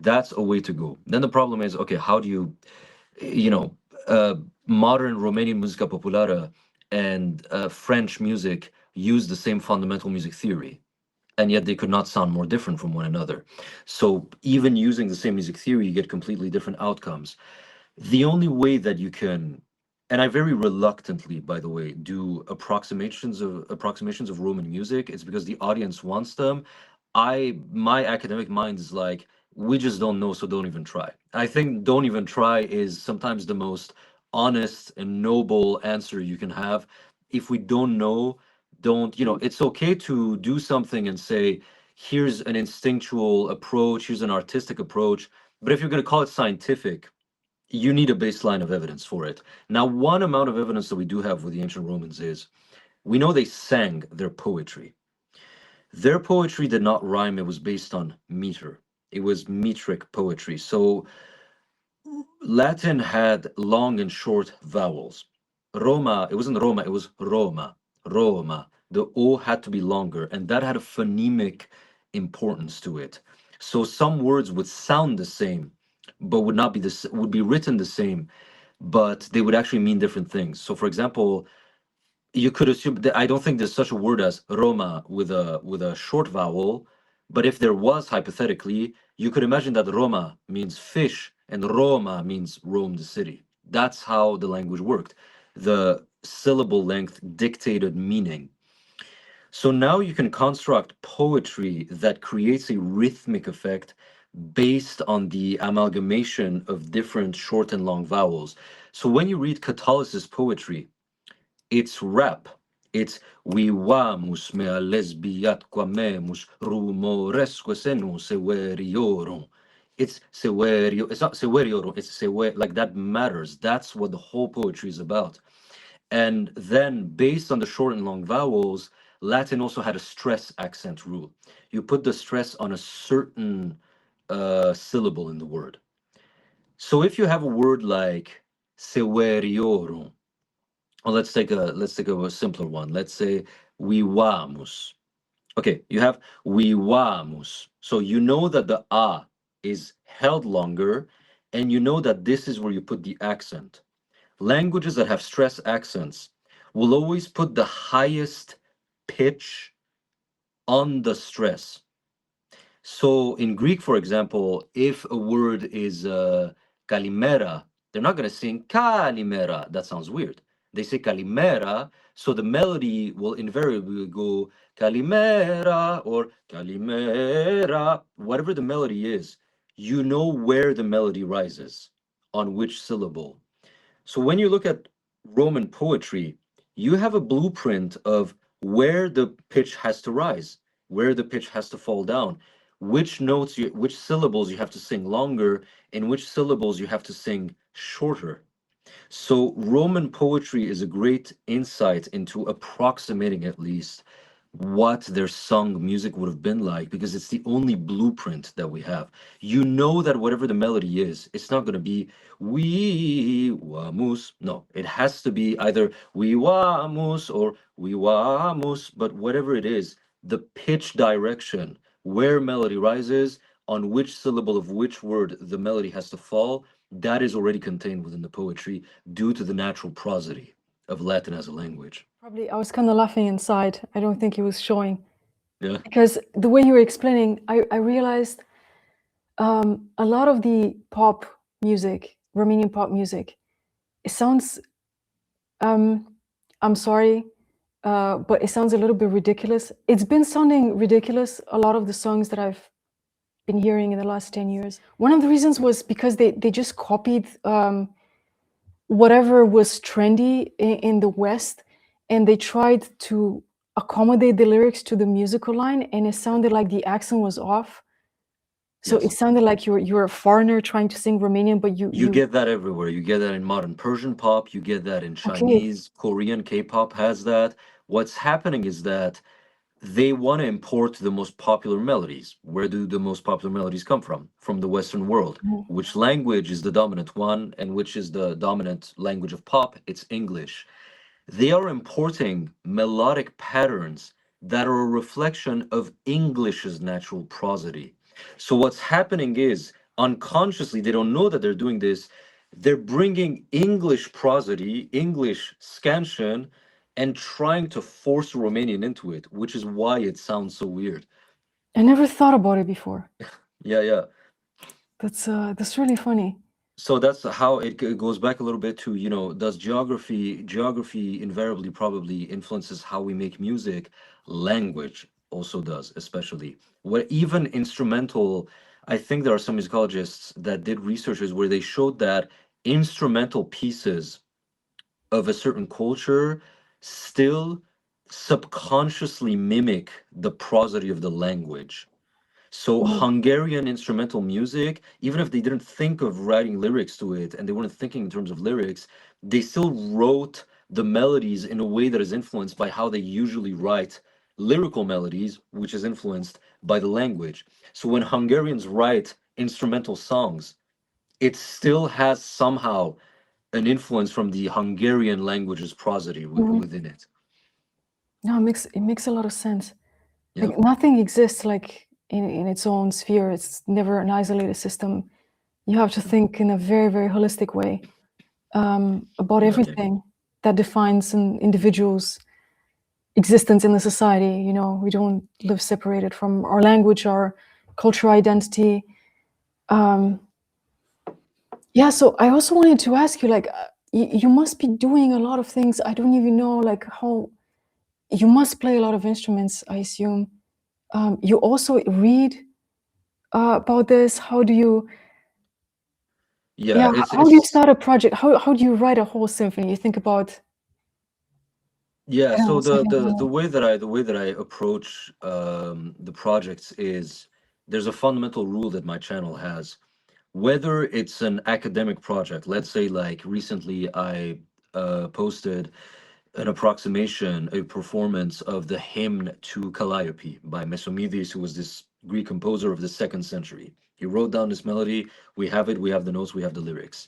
that's a way to go. Then the problem is, okay, how do you, modern Romanian musica populara and French music use the same fundamental music theory, and yet they could not sound more different from one another. So even using the same music theory, you get completely different outcomes. The only way that you can, and I very reluctantly, by the way, do approximations of Roman music, it's because the audience wants them. My academic mind is like, we just don't know, so don't even try. I think don't even try is sometimes the most honest and noble answer you can have. If we don't know, don't, it's okay to do something and say, here's an instinctual approach, here's an artistic approach, but if you're going to call it scientific, you need a baseline of evidence for it. Now, one amount of evidence that we do have with the ancient Romans is we know they sang their poetry. Their poetry did not rhyme, it was based on meter. It was metric poetry. So Latin had long and short vowels. Roma, it wasn't Roma, it was Roma. Roma. The O had to be longer, and that had a phonemic importance to it. So some words would sound the same, but would not be would be written the same, but they would actually mean different things. So for example, you could assume that I don't think there's such a word as Roma with a short vowel, but if there was hypothetically, you could imagine that Roma means fish and Roma means Rome, the city. That's how the language worked. The syllable length dictated meaning. So now you can construct poetry that creates a rhythmic effect based on the amalgamation of different short and long vowels. So when you read Catholicist poetry, it's rap. It's vivamus mea lesbiat quamemus rumoresque senu severiorum. It's severio. It's not severiorum. It's sever. Like that matters. That's what the whole poetry is about. And then, based on the short and long vowels, Latin also had a stress accent rule. You put the stress on a certain syllable in the word. So if you have a word like severiorum, well, let's take a simpler one. Let's say vivamus. Okay, you have vivamus. So you know that the a is held longer, and you know that this is where you put the accent. Languages that have stress accents will always put the highest pitch on the stress. So in Greek, for example, if a word is kalimera, they're not going to sing kalimera. That sounds weird. They say kalimera, so the melody will invariably go kalimera or kalimera, whatever the melody is. You know where the melody rises, on which syllable. So when you look at Roman poetry, you have a blueprint of where the pitch has to rise, where the pitch has to fall down, which notes you, which syllables you have to sing longer, and which syllables you have to sing shorter. So Roman poetry is a great insight into approximating at least what their sung music would have been like, because it's the only blueprint that we have. You know that whatever the melody is, it's not going to be we wamus. No, it has to be either we wamus or we wamus, but whatever it is, the pitch direction, where melody rises, on which syllable of which word the melody has to fall, that is already contained within the poetry due to the natural prosody of Latin as a language. Probably I was kind of laughing inside. I don't think it was showing. Yeah. Because the way you were explaining, I realized a lot of the pop music, Romanian pop music, it sounds, I'm sorry, but it sounds a little bit ridiculous. It's been sounding ridiculous, a lot of the songs that I've been hearing in the last 10 years. One of the reasons was because they just copied whatever was trendy in the West, and they tried to accommodate the lyrics to the musical line, and it sounded like the accent was off. So Yes. it sounded like you're a foreigner trying to sing Romanian, but You get that everywhere. You get that in modern Persian pop, you get that in okay. Chinese, Korean, K-pop has that. What's happening is that they want to import the most popular melodies. Where do the most popular melodies come from? From the Western world. Mhm. Which language is the dominant one, and which is the dominant language of pop? It's English. They are importing melodic patterns that are a reflection of English's natural prosody. So what's happening is unconsciously, they don't know that they're doing this. They're bringing English prosody, English scansion, and trying to force Romanian into it, which is why it sounds so weird. I never thought about it before. Yeah. That's really funny. So that's how it goes back a little bit to, does geography invariably probably influences how we make music? Language also does, especially where even instrumental. I think there are some musicologists that did researches where they showed that instrumental pieces of a certain culture still subconsciously mimic the prosody of the language. So Mhm. Hungarian instrumental music, even if they didn't think of writing lyrics to it and they weren't thinking in terms of lyrics, they still wrote the melodies in a way that is influenced by how they usually write lyrical melodies, which is influenced by the language. So when Hungarians write instrumental songs, it still has somehow an influence from the Hungarian language's prosody Mhm. within it. No, it makes a lot of sense. Yeah. Like nothing exists like in its own sphere. It's never an isolated system. You have to think in a very, very holistic way about Yeah. everything that defines an individual's existence in the society. You know, we don't live separated from our language, our cultural identity. Yeah, so I also wanted to ask you, like, you must be doing a lot of things. I don't even know, like, how you must play a lot of instruments, I assume. You also read about this. How do you, Yeah, how do you it's start a project? How do you write a whole symphony? You think about, yeah. I don't So know, something like that. the way that I approach the projects is there's a fundamental rule that my channel has. Whether it's an academic project, let's say like recently I posted an approximation, a performance of the hymn to Calliope by Mesomedes, who was this Greek composer of the 2nd century. He wrote down this melody. We have it, we have the notes, we have the lyrics.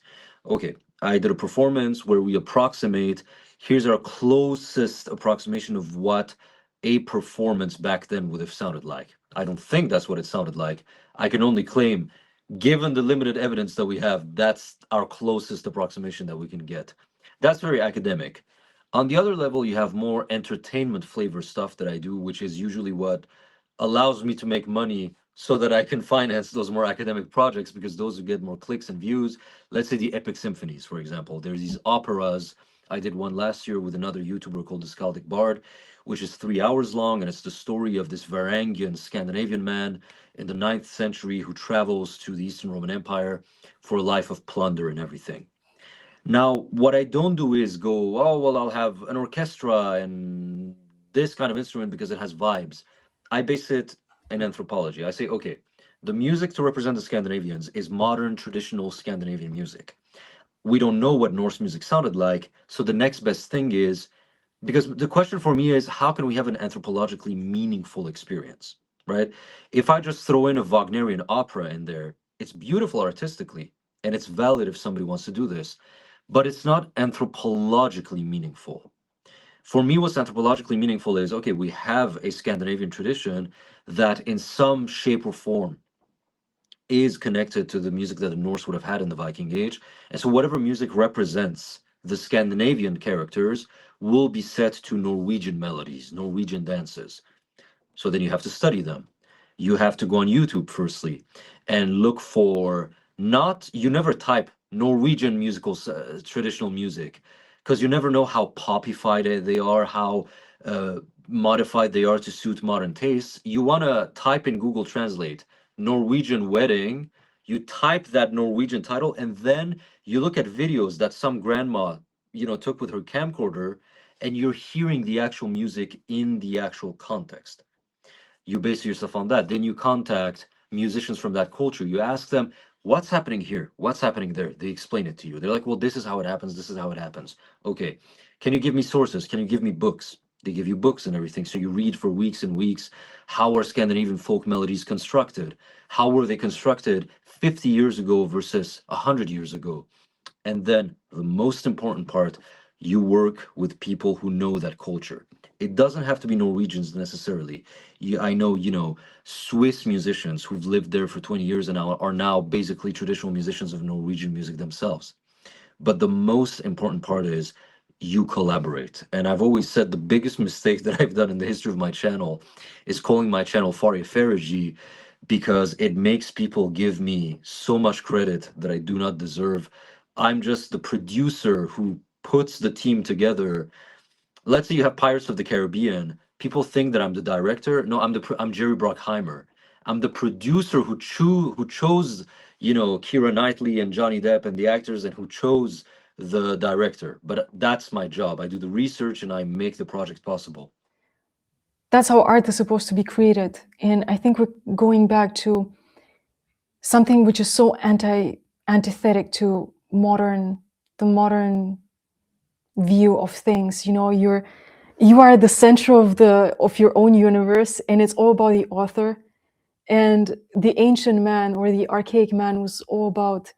Okay, I did a performance where we approximate. Here's our closest approximation of what a performance back then would have sounded like. I don't think that's what it sounded like. I can only claim, given the limited evidence that we have, that's our closest approximation that we can get. That's very academic. On the other level, you have more entertainment flavor stuff that I do, which is usually what allows me to make money so that I can finance those more academic projects because those would get more clicks and views. Let's say the epic symphonies, for example. There's these operas. I did one last year with another YouTuber called the Skaldic Bard, which is 3 hours long, and it's the story of this Varangian Scandinavian man in the 9th century who travels to the Eastern Roman Empire for a life of plunder and everything. Now, what I don't do is go, oh, well, I'll have an orchestra and this kind of instrument because it has vibes. I base it in anthropology. I say, okay, the music to represent the Scandinavians is modern, traditional Scandinavian music. We don't know what Norse music sounded like. So the next best thing is, because the question for me is, how can we have an anthropologically meaningful experience, right? If I just throw in a Wagnerian opera in there, it's beautiful artistically, and it's valid if somebody wants to do this, but it's not anthropologically meaningful. For me, what's anthropologically meaningful is, okay, we have a Scandinavian tradition that in some shape or form is connected to the music that the Norse would have had in the Viking Age. And so whatever music represents the Scandinavian characters will be set to Norwegian melodies, Norwegian dances. So then you have to study them. You have to go on YouTube firstly and look for, not, you never type Norwegian musical traditional music because you never know how popified they are, how uh, modified they are to suit modern tastes. You want to type in Google Translate Norwegian wedding, you type that Norwegian title, and then you look at videos that some grandma, took with her camcorder, and you're hearing the actual music in the actual context. You base yourself on that. Then you contact musicians from that culture. You ask them, what's happening here? What's happening there? They explain it to you. They're like, well, this is how it happens. This is how it happens. Okay. Can you give me sources? Can you give me books? They give you books and everything. So you read for weeks and weeks. How are Scandinavian folk melodies constructed? How were they constructed 50 years ago versus 100 years ago? And then the most important part, you work with people who know that culture. It doesn't have to be Norwegians necessarily. I know, Swiss musicians who've lived there for 20 years and are now basically traditional musicians of Norwegian music themselves. But the most important part is you collaborate. And I've always said the biggest mistake that I've done in the history of my channel is calling my channel Farya FARAJI because it makes people give me so much credit that I do not deserve. I'm just the producer who puts the team together. Let's say you have Pirates of the Caribbean. People think that I'm the director. No, I'm Jerry Bruckheimer. I'm the producer who chose, Keira Knightley and Johnny Depp and the actors, and who chose the director. But that's my job. I do the research and I make the project possible. That's how art is supposed to be created. And I think we're going back to something which is so antithetic to the modern view of things. You are the center of your own universe, and it's all about the author. And the ancient man or the archaic man was all about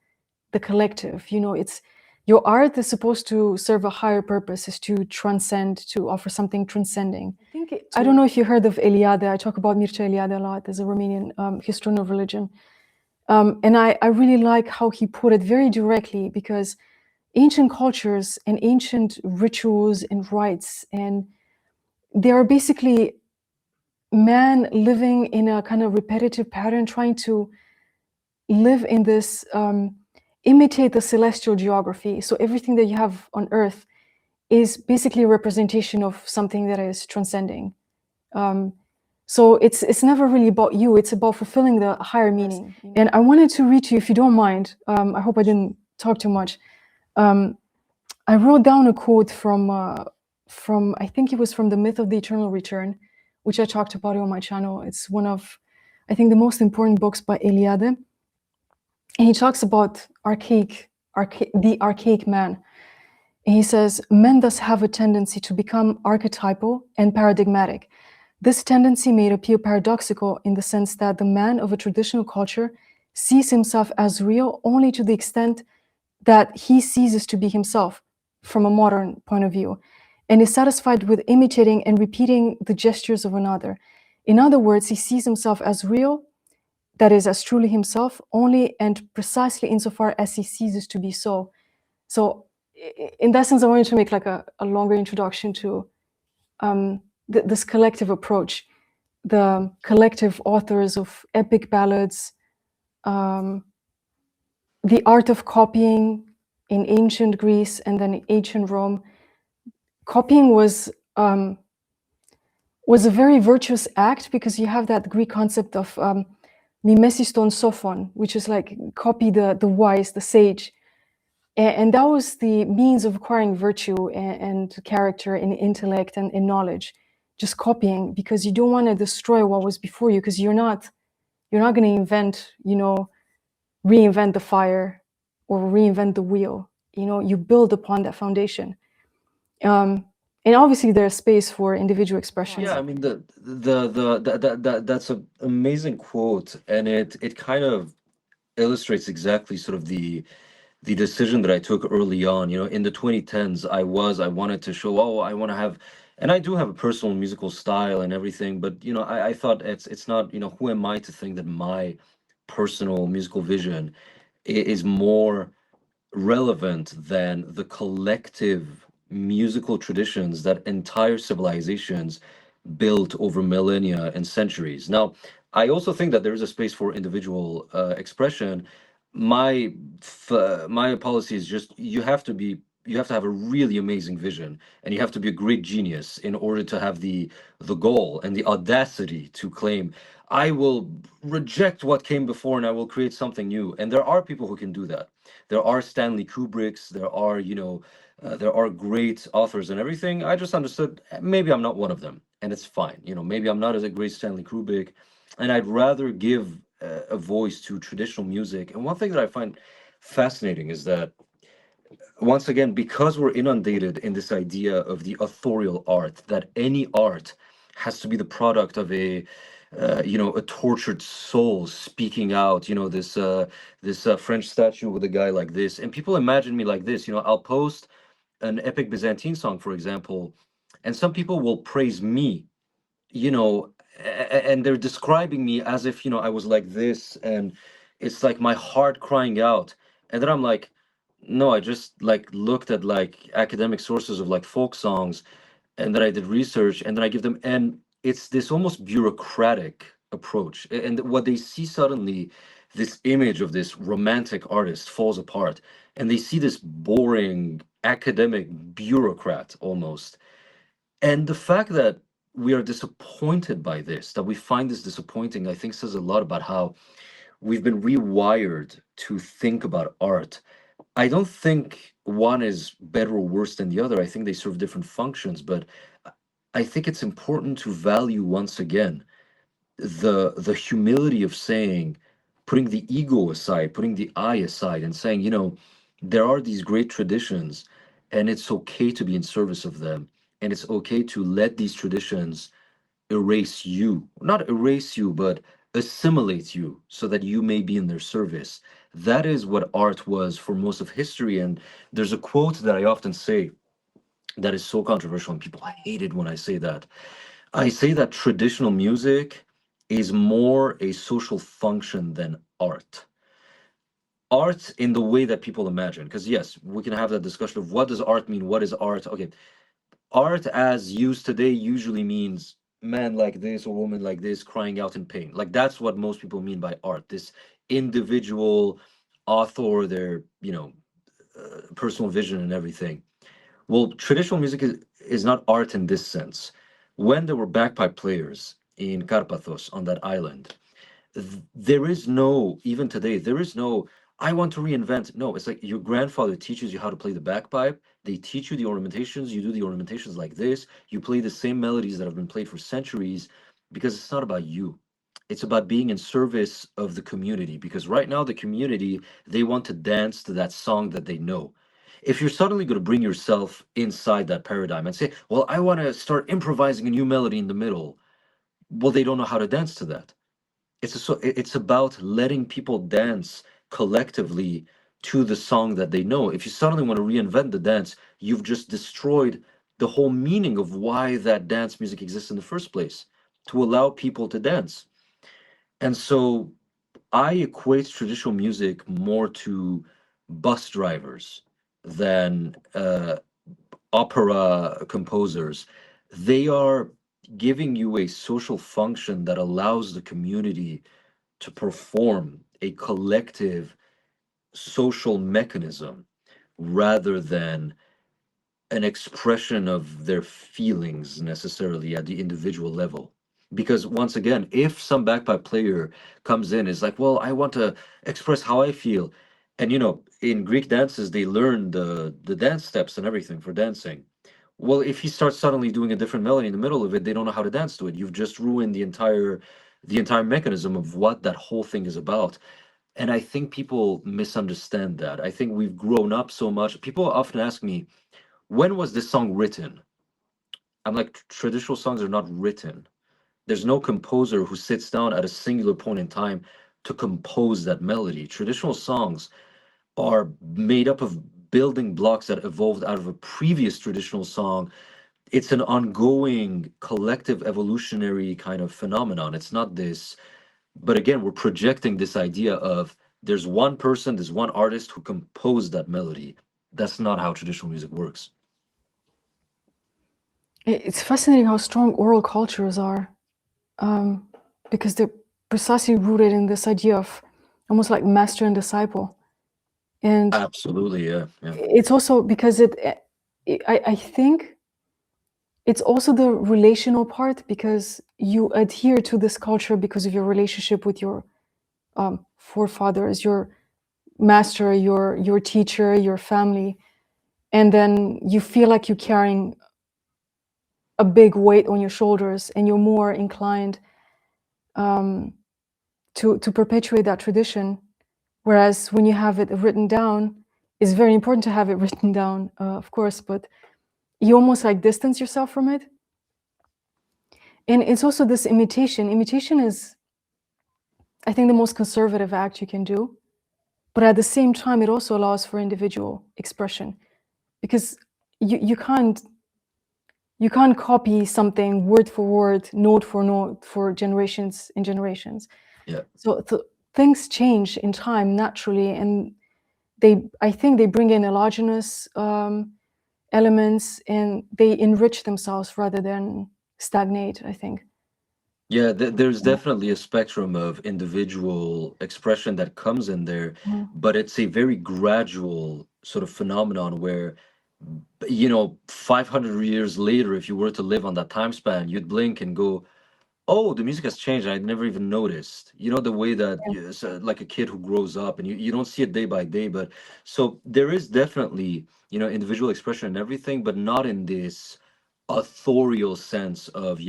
the collective. It's your art is supposed to serve a higher purpose, is to transcend, to offer something transcending. I don't know if you heard of Eliade. I talk about Mircea Eliade a lot as a Romanian historian of religion. And I really like how he put it very directly, because ancient cultures and ancient rituals and rites and they are basically man living in a kind of repetitive pattern, trying to live in this, imitate the celestial geography. So everything that you have on earth is basically a representation of something that is transcending. So it's never really about you, it's about fulfilling the higher meaning. And I wanted to read to you, if you don't mind, I hope I didn't talk too much. I wrote down a quote from, I think it was from The Myth of the Eternal Return, which I talked about on my channel. It's one of, I think, the most important books by Eliade. And he talks about the archaic man. And he says, men thus have a tendency to become archetypal and paradigmatic. This tendency may appear paradoxical in the sense that the man of a traditional culture sees himself as real only to the extent that he ceases to be himself from a modern point of view, and is satisfied with imitating and repeating the gestures of another. In other words, he sees himself as real, that is, as truly himself, only and precisely insofar as he ceases to be so. So in that sense, I wanted to make like a longer introduction to this collective approach, the collective authors of epic ballads, the art of copying in ancient Greece and then ancient Rome. Copying was a very virtuous act, because you have that Greek concept of mimesis ton sophon, which is like copy the wise, the sage. And that was the means of acquiring virtue and character and intellect and knowledge, just copying, because you don't want to destroy what was before you, because you're not going to invent, reinvent the fire or reinvent the wheel. You build upon that foundation. And obviously there's space for individual expressions. Yeah, I mean that's an amazing quote, and it kind of illustrates exactly sort of the decision that I took early on. In the 2010s, I wanted to show, oh, I want to have, and I do have a personal musical style and everything, but I thought it's not, who am I to think that my personal musical vision is more relevant than the collective musical traditions that entire civilizations built over millennia and centuries. Now, I also think that there is a space for individual expression. My policy is just you have to have a really amazing vision, and you have to be a great genius in order to have the goal and the audacity to claim, I will reject what came before and I will create something new. And there are people who can do that. There are Stanley Kubricks, there are great authors and everything. I just understood, maybe I'm not one of them, and it's fine. Maybe I'm not as a great Stanley Kubrick, and I'd rather give a voice to traditional music. And one thing that I find fascinating is that, once again, because we're inundated in this idea of the authorial art, that any art has to be the product of a tortured soul speaking out. This French statue with a guy like this, and people imagine me like this. I'll post an epic Byzantine song, for example, and some people will praise me, and they're describing me as if, I was like this, and it's like my heart crying out. And then I'm like, no, I just like looked at like academic sources of like folk songs, and then I did research, and then I give them, and it's this almost bureaucratic approach. And what they see suddenly, this image of this romantic artist falls apart, and they see this boring academic bureaucrat almost. And the fact that we are disappointed by this, that we find this disappointing, I think says a lot about how we've been rewired to think about art. I don't think one is better or worse than the other. I think they serve different functions, but I think it's important to value, once again, the humility of saying, putting the ego aside, putting the I aside, and saying, there are these great traditions, and it's okay to be in service of them, and it's okay to let these traditions erase you, not erase you, but assimilate you so that you may be in their service. That is what art was for most of history. And there's a quote that I often say that is so controversial, and people hate it when I say that. I say that traditional music is more a social function than art. Art in the way that people imagine, because yes, we can have that discussion of what does art mean, what is art. Okay, art as used today usually means man like this or woman like this crying out in pain. Like that's what most people mean by art. This individual author, their, personal vision and everything. Well, traditional music is not art in this sense. When there were bagpipe players in Karpathos on that island, there is no, even today, there is no, I want to reinvent. No, it's like your grandfather teaches you how to play the bagpipe. They teach you the ornamentations. You do the ornamentations like this. You play the same melodies that have been played for centuries because it's not about you. It's about being in service of the community because right now, the community, they want to dance to that song that they know. If you're suddenly going to bring yourself inside that paradigm and say, well, I want to start improvising a new melody in the middle, well, they don't know how to dance to that. It's about letting people dance collectively to the song that they know. If you suddenly want to reinvent the dance, you've just destroyed the whole meaning of why that dance music exists in the first place, to allow people to dance. And so I equate traditional music more to bus drivers than opera composers. They are giving you a social function that allows the community to perform a collective social mechanism rather than an expression of their feelings necessarily at the individual level. Because once again, if some bagpipe player comes in, is like, well, I want to express how I feel. And in Greek dances, they learn the dance steps and everything for dancing. Well, if he starts suddenly doing a different melody in the middle of it, they don't know how to dance to it. You've just ruined the entire mechanism of what that whole thing is about. And I think people misunderstand that. I think we've grown up so much. People often ask me, when was this song written? I'm like, traditional songs are not written. There's no composer who sits down at a singular point in time to compose that melody. Traditional songs are made up of building blocks that evolved out of a previous traditional song. It's an ongoing collective evolutionary kind of phenomenon. It's not this, but again, we're projecting this idea of there's one person, there's one artist who composed that melody. That's not how traditional music works. It's fascinating how strong oral cultures are, because they're precisely rooted in this idea of almost like master and disciple. And Absolutely, yeah, yeah. it's also because I think it's also the relational part, because you adhere to this culture because of your relationship with your forefathers, your master, your teacher, your family, and then you feel like you're carrying a big weight on your shoulders, and you're more inclined to perpetuate that tradition. Whereas when you have it written down, it's very important to have it written down, of course, but you almost like distance yourself from it. And it's also this imitation. Imitation is, I think, the most conservative act you can do. But at the same time, it also allows for individual expression, because you can't copy something word for word, note for note, for generations and generations. Yeah. So things change in time naturally, and I think they bring in endogenous elements, and they enrich themselves rather than stagnate, I think. Yeah, there's definitely a spectrum of individual expression that comes in there, but it's a very gradual sort of phenomenon where, 500 years later, if you were to live on that time span, you'd blink and go, oh, the music has changed. I never even noticed. The way that it's like a kid who grows up and you don't see it day by day. But so there is definitely, individual expression and everything, but not in this authorial sense of,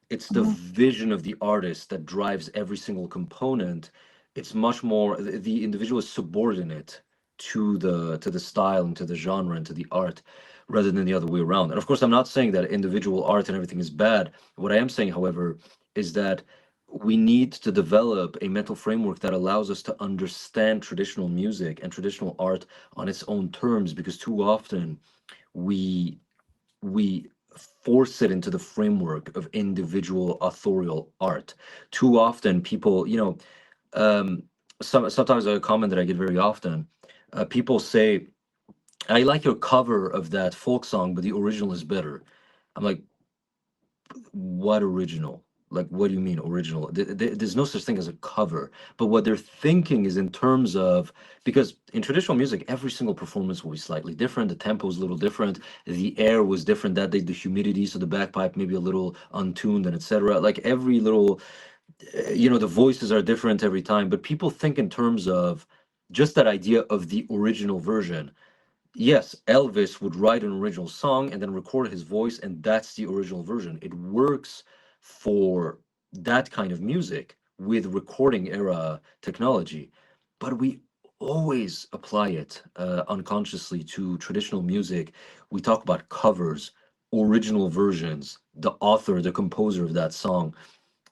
it's the vision of the artist that drives every single component. It's much more the individual is subordinate to the style and to the genre and to the art rather than the other way around. And of course, I'm not saying that individual art and everything is bad. What I am saying, however, is that we need to develop a mental framework that allows us to understand traditional music and traditional art on its own terms, because too often we force it into the framework of individual authorial art. Too often people, sometimes a comment that I get very often, people say, I like your cover of that folk song, but the original is better. I'm like, what original? Like, what do you mean original? There's no such thing as a cover. But what they're thinking is in terms of, because in traditional music, every single performance will be slightly different. The tempo is a little different. The air was different that day. The humidity, so the bagpipe maybe a little untuned and etc. Like every little, the voices are different every time. But people think in terms of just that idea of the original version. Yes, Elvis would write an original song and then record his voice, and that's the original version. It works for that kind of music with recording era technology, but we always apply it unconsciously to traditional music. We talk about covers, original versions, the author, the composer of that song.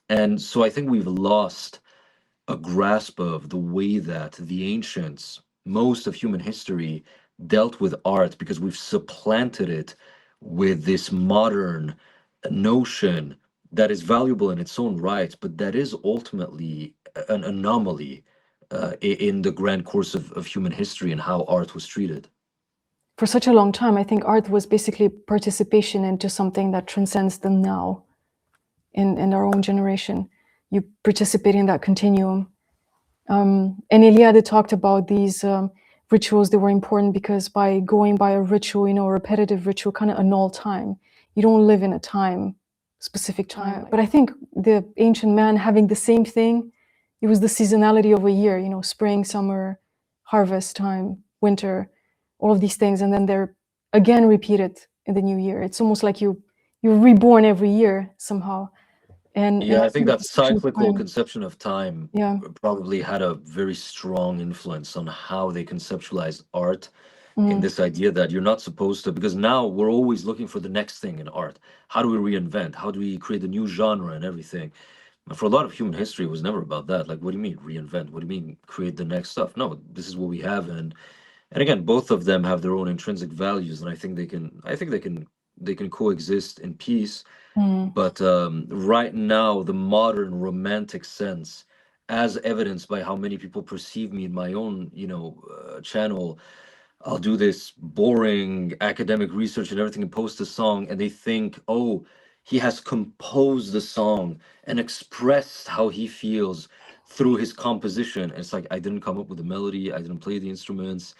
And so I think we've lost a grasp of the way that the ancients, most of human history, dealt with art because we've supplanted it with this modern notion that is valuable in its own right, but that is ultimately an anomaly in the grand course of human history and how art was treated. For such a long time, I think art was basically participation into something that transcends the now in our own generation. You participate in that continuum. And Eliade talked about these rituals that were important because by going by a ritual, a repetitive ritual, kind of annul time. You don't live in a time, specific time. But I think the ancient man having the same thing, it was the seasonality of a year, spring, summer, harvest time, winter, all of these things. And then they're again repeated in the new year. It's almost like you're reborn every year somehow. And I think that conception of cyclical time. conception of time Yeah. probably had a very strong influence on how they conceptualized art, in this idea that you're not supposed to, because now we're always looking for the next thing in art. How do we reinvent? How do we create a new genre and everything? And for a lot of human history, it was never about that. Like, what do you mean reinvent? What do you mean create the next stuff? No, this is what we have, and again, both of them have their own intrinsic values, and I think they can coexist in peace. But right now, the modern romantic sense, as evidenced by how many people perceive me in my own, channel, I'll do this boring academic research and everything and post a song, and they think, oh, he has composed the song and expressed how he feels through his composition. And it's like, I didn't come up with the melody, I didn't play the instruments,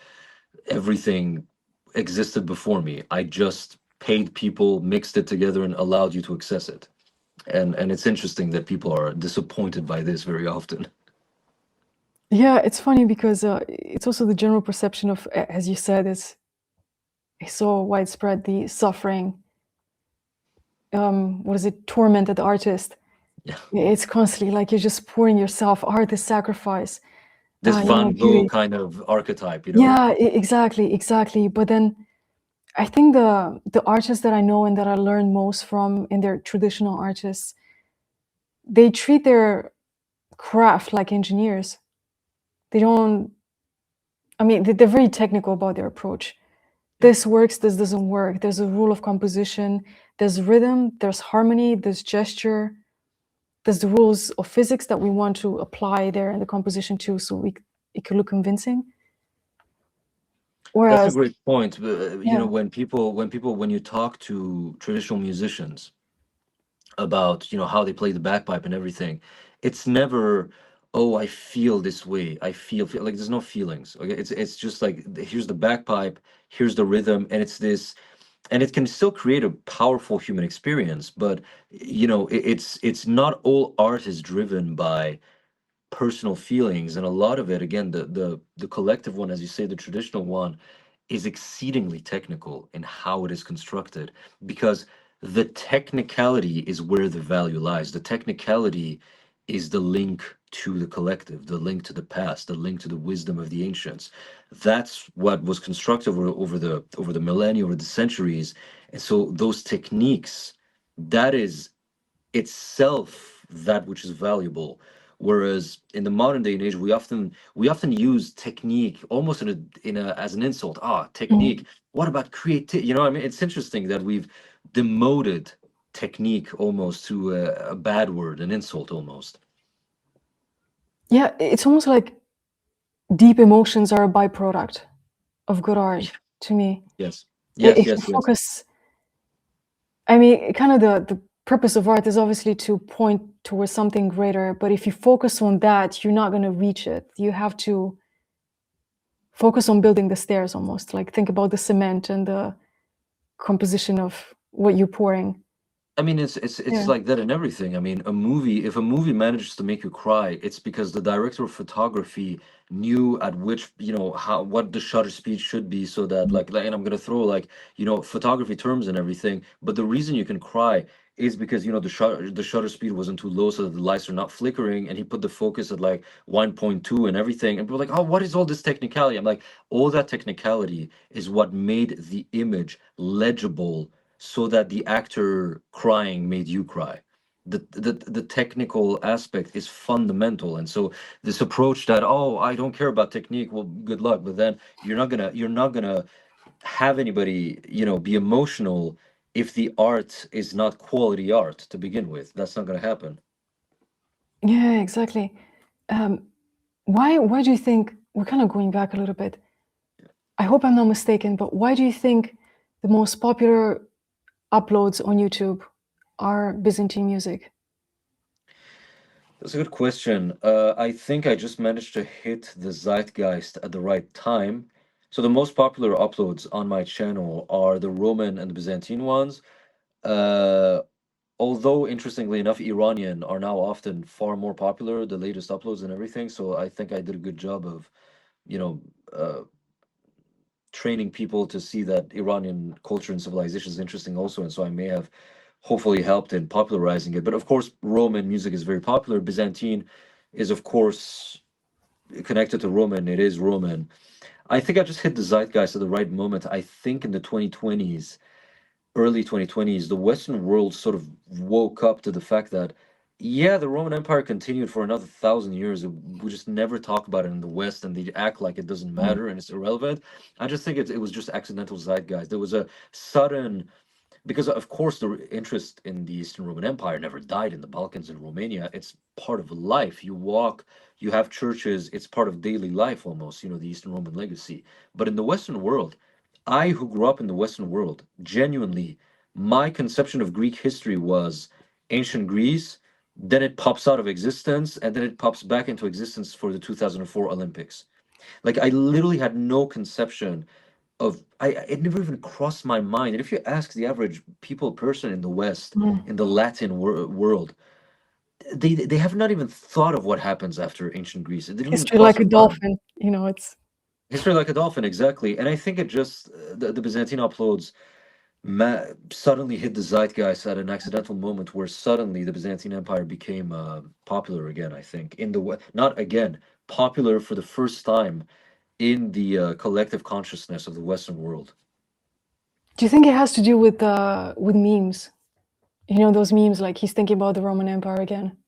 everything existed before me. I just paid people, mixed it together, and allowed you to access it. And it's interesting that people are disappointed by this very often. Yeah, it's funny because it's also the general perception of, as you said, it's so widespread, the suffering, tormented the artist. Yeah. It's constantly like you're just pouring yourself, art is sacrifice. This Van Gogh Beauty. kind of archetype, Yeah, exactly. But then I think the artists that I know and that I learned most from, and they're traditional artists, they treat their craft like engineers. They don't, they're very technical about their approach. This works, this doesn't work. There's a rule of composition, there's rhythm, there's harmony, there's gesture, there's the rules of physics that we want to apply there in the composition too, so it could look convincing. That's a Whereas, great point. yeah. When you talk to traditional musicians about how they play the bagpipe and everything, it's never, oh, I feel this way, I feel like there's no feelings. Okay, it's just like, here's the bagpipe, here's the rhythm, and it's this, and it can still create a powerful human experience. But it's not all art is driven by personal feelings, and a lot of it, again, the collective one, as you say, the traditional one, is exceedingly technical in how it is constructed, because the technicality is where the value lies. The technicality is the link to the collective, the link to the past, the link to the wisdom of the ancients. That's what was constructed over the millennia, over the centuries. And so those techniques, that is itself that which is valuable. Whereas in the modern day and age, we often use technique almost in a as an insult. Ah, technique. What about creativity? It's interesting that we've demoted technique almost to a bad word, an insult almost. Yeah, it's almost like deep emotions are a byproduct of good art. to me. Yes. Yes. If Yes. you Yes. focus, I mean, kind of the purpose of art is obviously to point towards something greater, but if you focus on that, you're not going to reach it. You have to focus on building the stairs almost, like think about the cement and the composition of what you're pouring. I mean, it's Yeah. like that in everything. I mean, a movie, if a movie manages to make you cry, it's because the director of photography knew at which, how what the shutter speed should be so that and I'm gonna throw photography terms and everything, but the reason you can cry is because the shutter speed wasn't too low so that the lights are not flickering, and he put the focus at like 1.2 and everything, and people are like, oh, what is all this technicality? I'm like, all that technicality is what made the image legible so that the actor crying made you cry. The technical aspect is fundamental, and so this approach that, oh, I don't care about technique, well, good luck, but then you're not gonna have anybody be emotional if the art is not quality art to begin with. That's not gonna happen. Yeah, exactly. Why do you think, we're kind of going back a little bit, I hope I'm not mistaken, but why do you think the most popular uploads on YouTube are Byzantine music? That's a good question. I think I just managed to hit the zeitgeist at the right time. So the most popular uploads on my channel are the Roman and the Byzantine ones. Uh, Although interestingly enough, Iranian are now often far more popular, the latest uploads and everything. So I think I did a good job of, you know, uh, training people to see that Iranian culture and civilization is interesting also. And so I may have hopefully helped in popularizing it. But of course, Roman music is very popular. Byzantine is, of course, connected to Roman. It is Roman. I think I just hit the zeitgeist at the right moment. I think in the 2020s, early 2020s, the Western world sort of woke up to the fact that, yeah, the Roman Empire continued for another 1,000 years. We just never talk about it in the West, and they act like it doesn't Mm. matter and it's irrelevant. I just think it was just accidental zeitgeist. There was a sudden, because of course the interest in the Eastern Roman Empire never died in the Balkans and Romania. It's part of life. You walk, you have churches, it's part of daily life almost, the Eastern Roman legacy. But in the Western world, I, who grew up in the Western world, genuinely, my conception of Greek history was ancient Greece, then it pops out of existence, and then it pops back into existence for the 2004 Olympics. Like, I literally had no conception of, it never even crossed my mind. And if you ask the average person in the West, Mm. in the Latin world, they have not even thought of what happens after ancient Greece. It didn't even History cross like a their mind. dolphin, it's History like a dolphin, exactly. And I think it just, the Byzantine uploads suddenly hit the zeitgeist at an accidental moment where suddenly the Byzantine Empire became popular again, I think, in the West. Not again, popular for the first time in the collective consciousness of the Western world. Do you think it has to do with memes? Those memes like he's thinking about the Roman Empire again.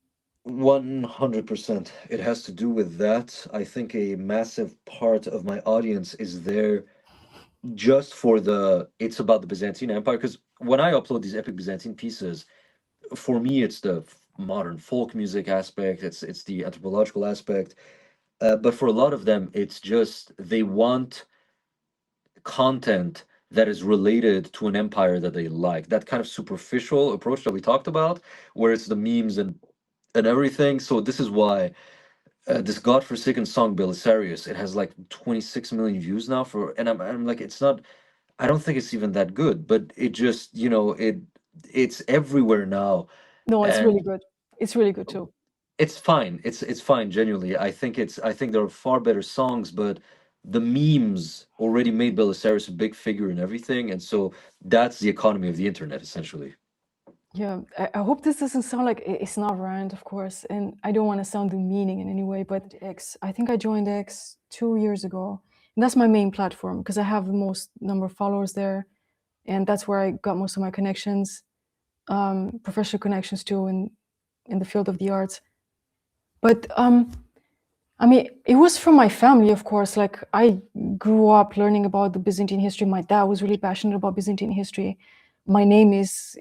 100%. It has to do with that. I think a massive part of my audience is there just for it's about the Byzantine Empire. Because when I upload these epic Byzantine pieces, for me, it's the modern folk music aspect, it's the anthropological aspect. But for a lot of them, it's just they want content that is related to an empire that they like. That kind of superficial approach that we talked about, where it's the memes and everything. So this is why this godforsaken song Belisarius, it has like 26 million views now and I'm like, it's not, I don't think it's even that good, but it just, it's everywhere now. No, it's really And good. It's really good too. it's fine. It's fine, genuinely. I think there are far better songs, but the memes already made Belisarius a big figure in everything, and so that's the economy of the internet, essentially. Yeah, I hope this doesn't sound like it's not rant, of course, and I don't want to sound demeaning in any way, but I think I joined X 2 years ago, and that's my main platform because I have the most number of followers there, and that's where I got most of my connections, professional connections too, in the field of the arts. But I mean, it was from my family, of course. Like I grew up learning about the Byzantine history. My dad was really passionate about Byzantine history. My name is,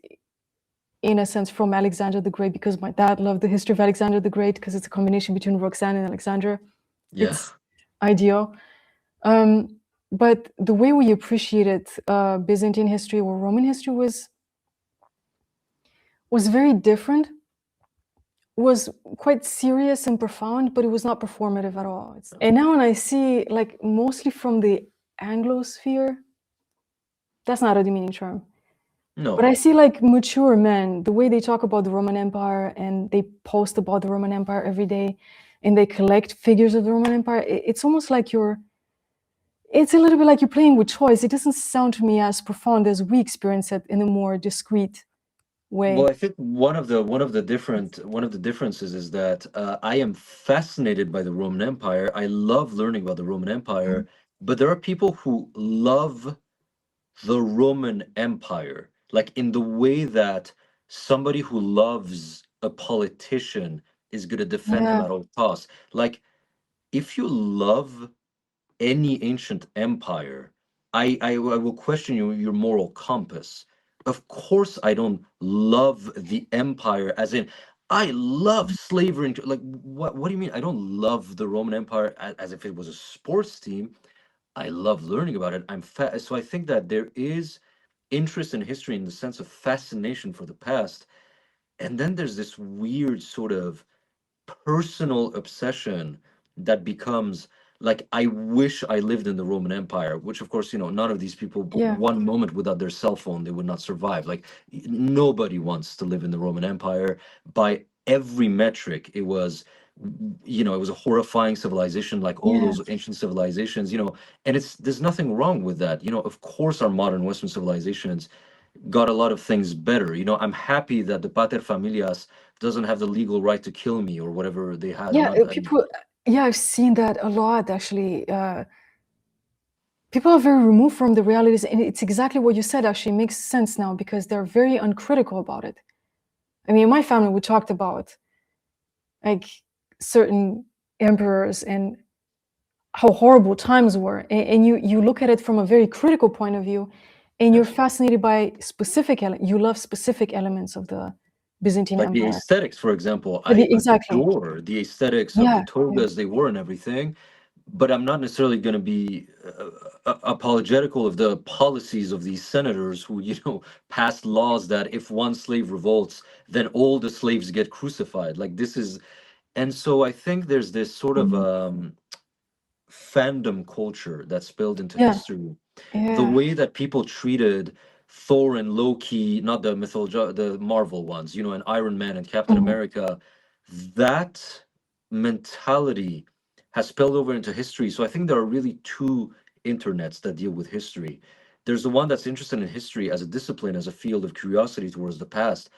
in a sense, from Alexander the Great because my dad loved the history of Alexander the Great because it's a combination between Roxanne and Alexander. Yeah. It's ideal. Um, but the way we appreciated Byzantine history or Roman history was very different. Was quite serious and profound, but it was not performative at all. And now when I see, like, mostly from the Anglosphere, that's not a demeaning term. No. But I see, like, mature men, the way they talk about the Roman Empire and they post about the Roman Empire every day and they collect figures of the Roman Empire. It's almost like it's a little bit like you're playing with toys. It doesn't sound to me as profound as we experience it in a more discreet way. Well, I think one of the differences is that I am fascinated by the Roman Empire. I love learning about the Roman Empire, but there are people who love the Roman Empire, like in the way that somebody who loves a politician is going to defend him Yeah. at all costs. Like, if you love any ancient empire, I will question your moral compass. Of course, I don't love the empire as in I love slavery. Like, what do you mean? I don't love the Roman Empire as if it was a sports team. I love learning about it. So I think that there is interest in history in the sense of fascination for the past, and then there's this weird sort of personal obsession that becomes like, I wish I lived in the Roman Empire, which of course, none of these people, Yeah. one moment without their cell phone, they would not survive. Like, nobody wants to live in the Roman Empire. By every metric, it was a horrifying civilization, like all Yeah. those ancient civilizations, and there's nothing wrong with that. Of course, our modern Western civilizations got a lot of things better. I'm happy that the pater familias doesn't have the legal right to kill me or whatever they had. Yeah, people. Yeah, I've seen that a lot, actually. People are very removed from the realities, and it's exactly what you said. Actually, makes sense now because they're very uncritical about it. I mean, in my family, we talked about like certain emperors and how horrible times were, and you look at it from a very critical point of view, and you're fascinated by you love specific elements of the Byzantine Like the Empire. aesthetics, for example, I Exactly. adore the aesthetics of the togas they wore and everything, but I'm not necessarily going to be apologetical of the policies of these senators who, passed laws that if one slave revolts, then all the slaves get crucified. Like, and so I think there's this sort of fandom culture that spilled into history. The way that people treated Thor and Loki, not the the Marvel ones, and Iron Man and Captain America, that mentality has spilled over into history. So I think there are really two internets that deal with history. There's the one that's interested in history as a discipline, as a field of curiosity towards the past.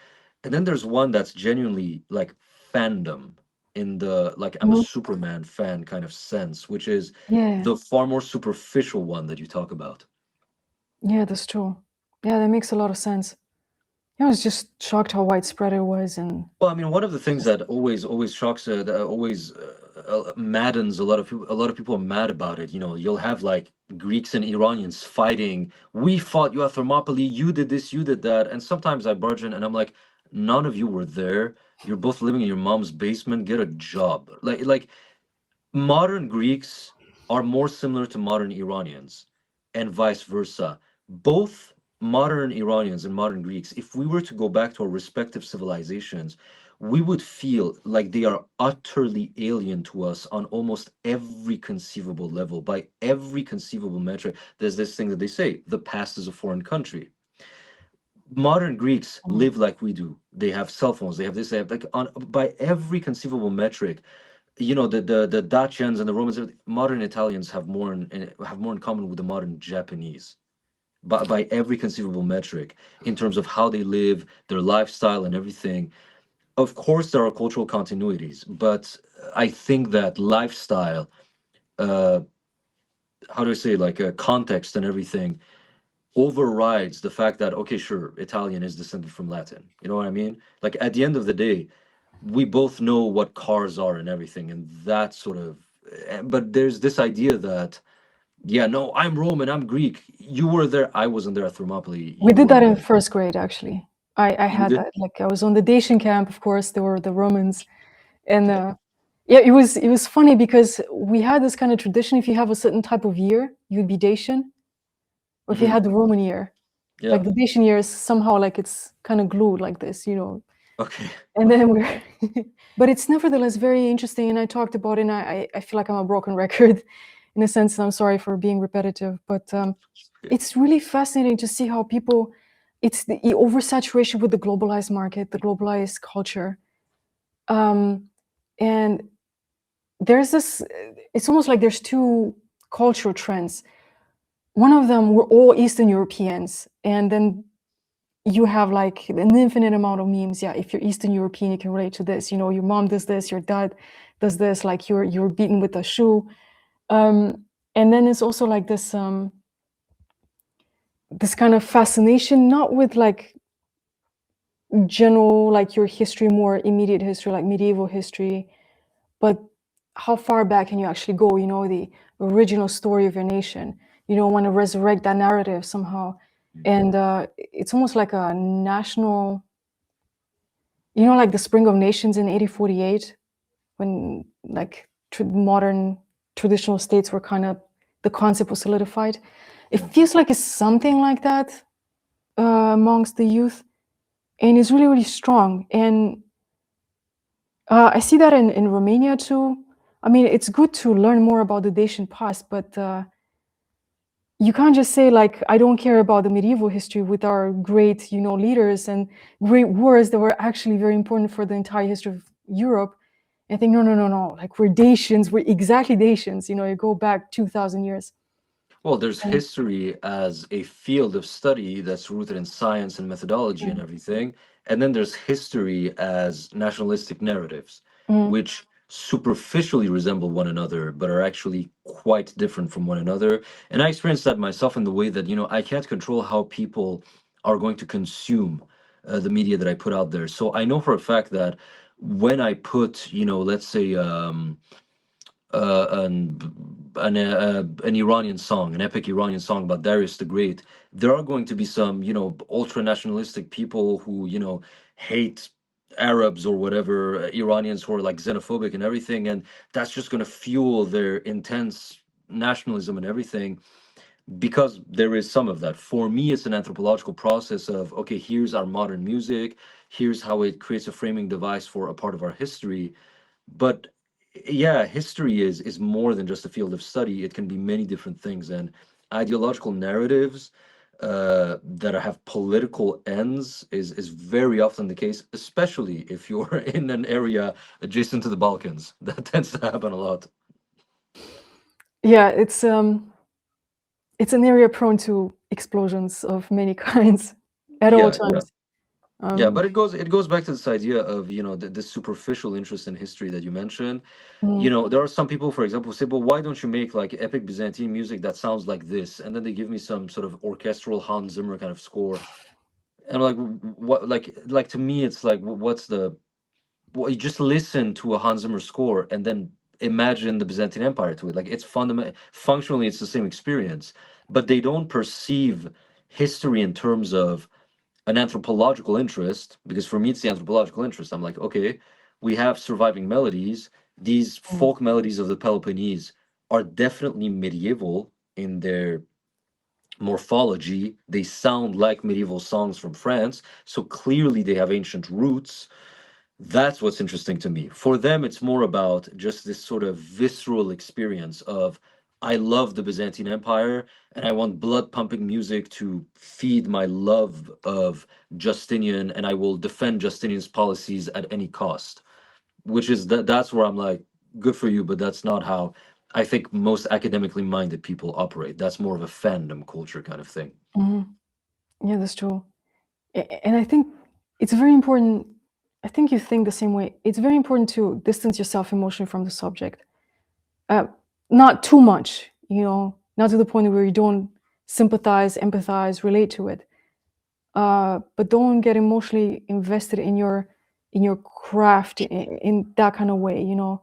And then there's one that's genuinely like fandom, in the like I'm a Superman fan kind of sense, which is the far more superficial one that you talk about. Yeah, that's true. Yeah, that makes a lot of sense. I was just shocked how widespread it was, and Well, I mean, one of the things that always shocks, that always maddens a lot of people. A lot of people are mad about it. You'll have like Greeks and Iranians fighting. We fought you at Thermopylae. You did this. You did that. And sometimes I barge in, and I'm like, none of you were there. You're both living in your mom's basement. Get a job. Like modern Greeks are more similar to modern Iranians, and vice versa. Both modern Iranians and modern Greeks, if we were to go back to our respective civilizations, we would feel like they are utterly alien to us on almost every conceivable level, by every conceivable metric. There's this thing that they say, the past is a foreign country. Modern Greeks live like we do. They have cell phones. They have this. They have like by every conceivable metric, the Dacians and the Romans. Modern Italians have more in common with the modern Japanese, by every conceivable metric, in terms of how they live, their lifestyle, and everything. Of course, there are cultural continuities, but I think that lifestyle, uh, how do I say, like context and everything, overrides the fact that, okay, sure, Italian is descended from Latin. You know what I mean? Like, at the end of the day, we both know what cars are and everything, and that sort of. But there's this idea that, yeah, no, I'm Roman, I'm Greek. You were there, I wasn't there at Thermopylae. we You did that weren't in there. first grade, actually. I You had did? that. Like, I was on the Dacian camp, of course. There were the Romans, and Yeah, it was funny because we had this kind of tradition. If you have a certain type of year, you'd be Dacian, or if you had the Roman year, Yeah. like the Dacian year is somehow like it's kind of glued like this, you know. Okay. And then we're, but it's nevertheless very interesting. And I talked about it, and I feel like I'm a broken record in a sense, and I'm sorry for being repetitive, but it's really fascinating to see how people, it's the oversaturation with the globalized market, the globalized culture. And there's this, it's almost like there's two cultural trends. One of them, we're all Eastern Europeans, and then you have like an infinite amount of memes. Yeah, if you're Eastern European, you can relate to this. You know, your mom does this, your dad does this. Like you're beaten with a shoe. And then it's also like this this kind of fascination, not with like general like your history, more immediate history, like medieval history, but how far back can you actually go? You know, the original story of your nation. You don't want to resurrect that narrative somehow, and it's almost like a national. You know, like the Spring of Nations in 1848, when like modern traditional states were kind of, the concept was solidified. It feels like it's something like that amongst the youth, and it's really, really strong. And I see that in Romania too. I mean, it's good to learn more about the Dacian past, but you can't just say like, I don't care about the medieval history with our great, you know, leaders and great wars that were actually very important for the entire history of Europe. And think, no, like we're Dacians, we're exactly Dacians, you know, you go back 2,000 years. Well, there's history as a field of study that's rooted in science and methodology and everything. And then there's history as nationalistic narratives, which superficially resemble one another, but are actually quite different from one another. And I experienced that myself in the way that, you know, I can't control how people are going to consume the media that I put out there. So I know for a fact that when I put, you know, let's say, an Iranian song, an epic Iranian song about Darius the Great, there are going to be some, you know, ultra nationalistic people who, you know, hate Arabs or whatever, Iranians who are like xenophobic and everything, and that's just going to fuel their intense nationalism and everything. Because there is some of that. For me, it's an anthropological process of, okay, here's our modern music, here's how it creates a framing device for a part of our history. But yeah, history is more than just a field of study. It can be many different things, and ideological narratives that have political ends is very often the case, especially if you're in an area adjacent to the Balkans. That tends to happen a lot. Yeah, it's an area prone to explosions of many kinds at all Yeah, yeah. times. Yeah, but it goes back to this idea of, you know, the superficial interest in history that you mentioned. You know, there are some people, for example, who say, well, why don't you make like epic Byzantine music that sounds like this? And then they give me some sort of orchestral Hans Zimmer kind of score. And I'm like, what, like to me, it's like, what's the, well, you just listen to a Hans Zimmer score and then imagine the Byzantine Empire to it. Like it's functionally, it's the same experience, but they don't perceive history in terms of an anthropological interest, because for me it's the anthropological interest. I'm like, okay, we have surviving melodies. These folk melodies of the Peloponnese are definitely medieval in their morphology. They sound like medieval songs from France, so clearly they have ancient roots. That's what's interesting to me. For them, it's more about just this sort of visceral experience of, I love the Byzantine Empire and I want blood pumping music to feed my love of Justinian, and I will defend Justinian's policies at any cost. Which is that's where I'm like, good for you, but that's not how I think most academically minded people operate. That's more of a fandom culture kind of thing. Yeah, that's true. And I think it's very important. I think you think the same way. It's very important to distance yourself emotionally from the subject. Not too much, you know, not to the point where you don't sympathize, empathize, relate to it. But don't get emotionally invested in your craft in that kind of way, you know,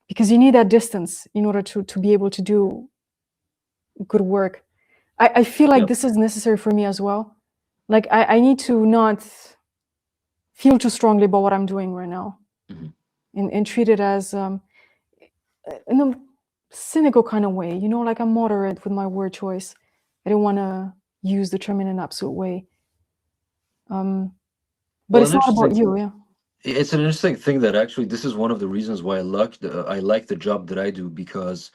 because you need that distance in order to be able to do good work. I feel like Yeah. this is necessary for me as well. Like I need to not feel too strongly about what I'm doing right now. Mhm. and treat it as in a cynical kind of way, you know, like I'm moderate with my word choice. I don't want to use the term in an absolute way. But Well, it's not about you, yeah. it's an interesting thing that actually this is one of the reasons why I like the job that I do, because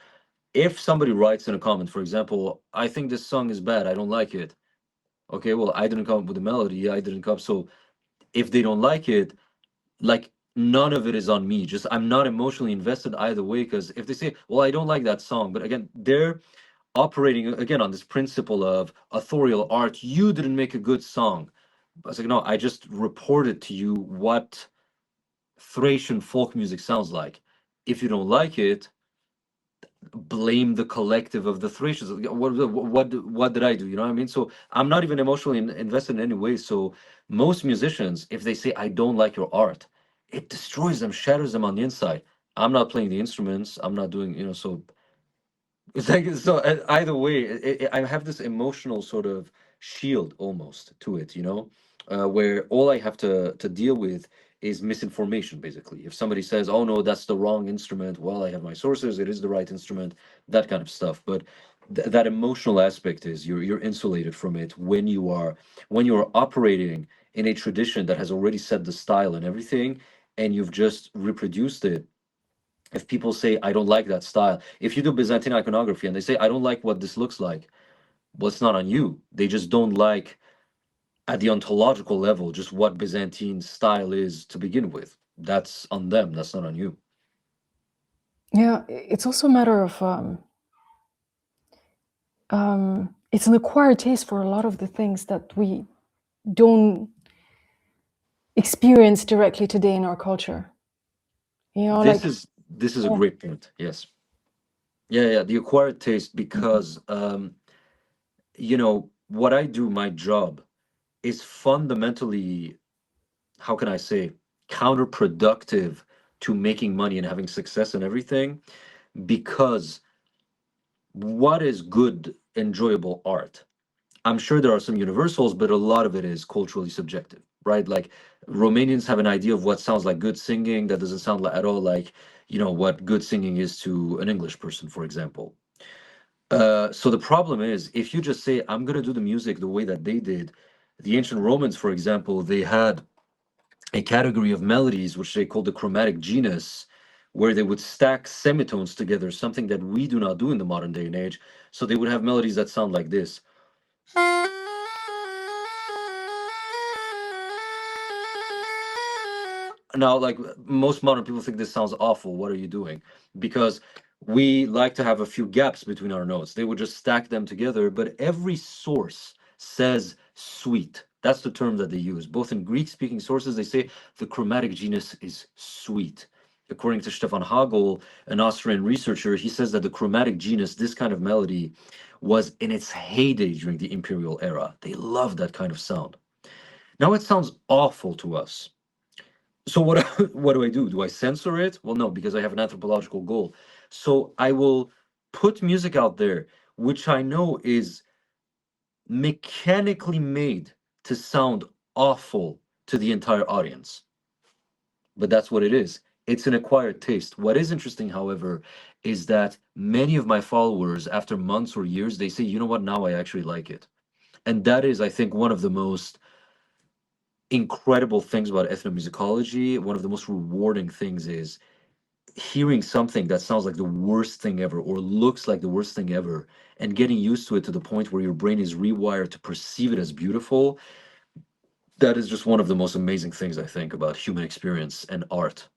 if somebody writes in a comment, for example, I think this song is bad, I don't like it. Okay, well, I didn't come up with the melody, I didn't come. So if they don't like it, like none of it is on me. Just I'm not emotionally invested either way, because if they say, well, I don't like that song, but again, they're operating again on this principle of authorial art. You didn't make a good song. I was like, no, I just reported to you what Thracian folk music sounds like. If you don't like it, blame the collective of the Thracians. What did I do? You know what I mean? So I'm not even emotionally invested in any way. So most musicians, if they say I don't like your art, it destroys them, shatters them on the inside. I'm not playing the instruments. I'm not doing, so it's like, so either way, I have this emotional sort of shield almost to it, where all I have to deal with is misinformation, basically. If somebody says, "Oh no, that's the wrong instrument," well, I have my sources. It is the right instrument, that kind of stuff. But that emotional aspect is you're insulated from it when you are operating in a tradition that has already set the style and everything, and you've just reproduced it. If people say I don't like that style, if you do Byzantine iconography and they say I don't like what this looks like, well, it's not on you. They just don't like at the ontological level just what Byzantine style is to begin with. That's on them. That's not on you. Yeah, it's also a matter of it's an acquired taste for a lot of the things that we don't experience directly today in our culture. You know, like This is a yeah. great point. Yes. Yeah, the acquired taste, because what I do, my job is fundamentally, how can I say, counterproductive to making money and having success and everything, because what is good, enjoyable art? I'm sure there are some universals, but a lot of it is culturally subjective, right? Like Romanians have an idea of what sounds like good singing that doesn't sound like at all like, what good singing is to an English person, for example. So the problem is, if you just say, I'm going to do the music the way that they did, the ancient Romans, for example, they had a category of melodies which they called the chromatic genus, where they would stack semitones together, something that we do not do in the modern day and age. So they would have melodies that sound like this. Now, like most modern people think this sounds awful. What are you doing? Because we like to have a few gaps between our notes. They would just stack them together, but every source says sweet. That's the term that they use. Both in Greek speaking sources, they say the chromatic genus is sweet. According to Stefan Hagel, an Austrian researcher, he says that the chromatic genus, this kind of melody, was in its heyday during the imperial era. They loved that kind of sound. Now it sounds awful to us. So what what do I do? Do I censor it? Well, no, because I have an anthropological goal. So I will put music out there which I know is mechanically made to sound awful to the entire audience. But that's what it is. It's an acquired taste. What is interesting, however, is that many of my followers, after months or years, they say, you know what, now I actually like it. And that is, I think, one of the most incredible things about ethnomusicology. One of the most rewarding things is hearing something that sounds like the worst thing ever or looks like the worst thing ever and getting used to it to the point where your brain is rewired to perceive it as beautiful. That is just one of the most amazing things, I think, about human experience and art.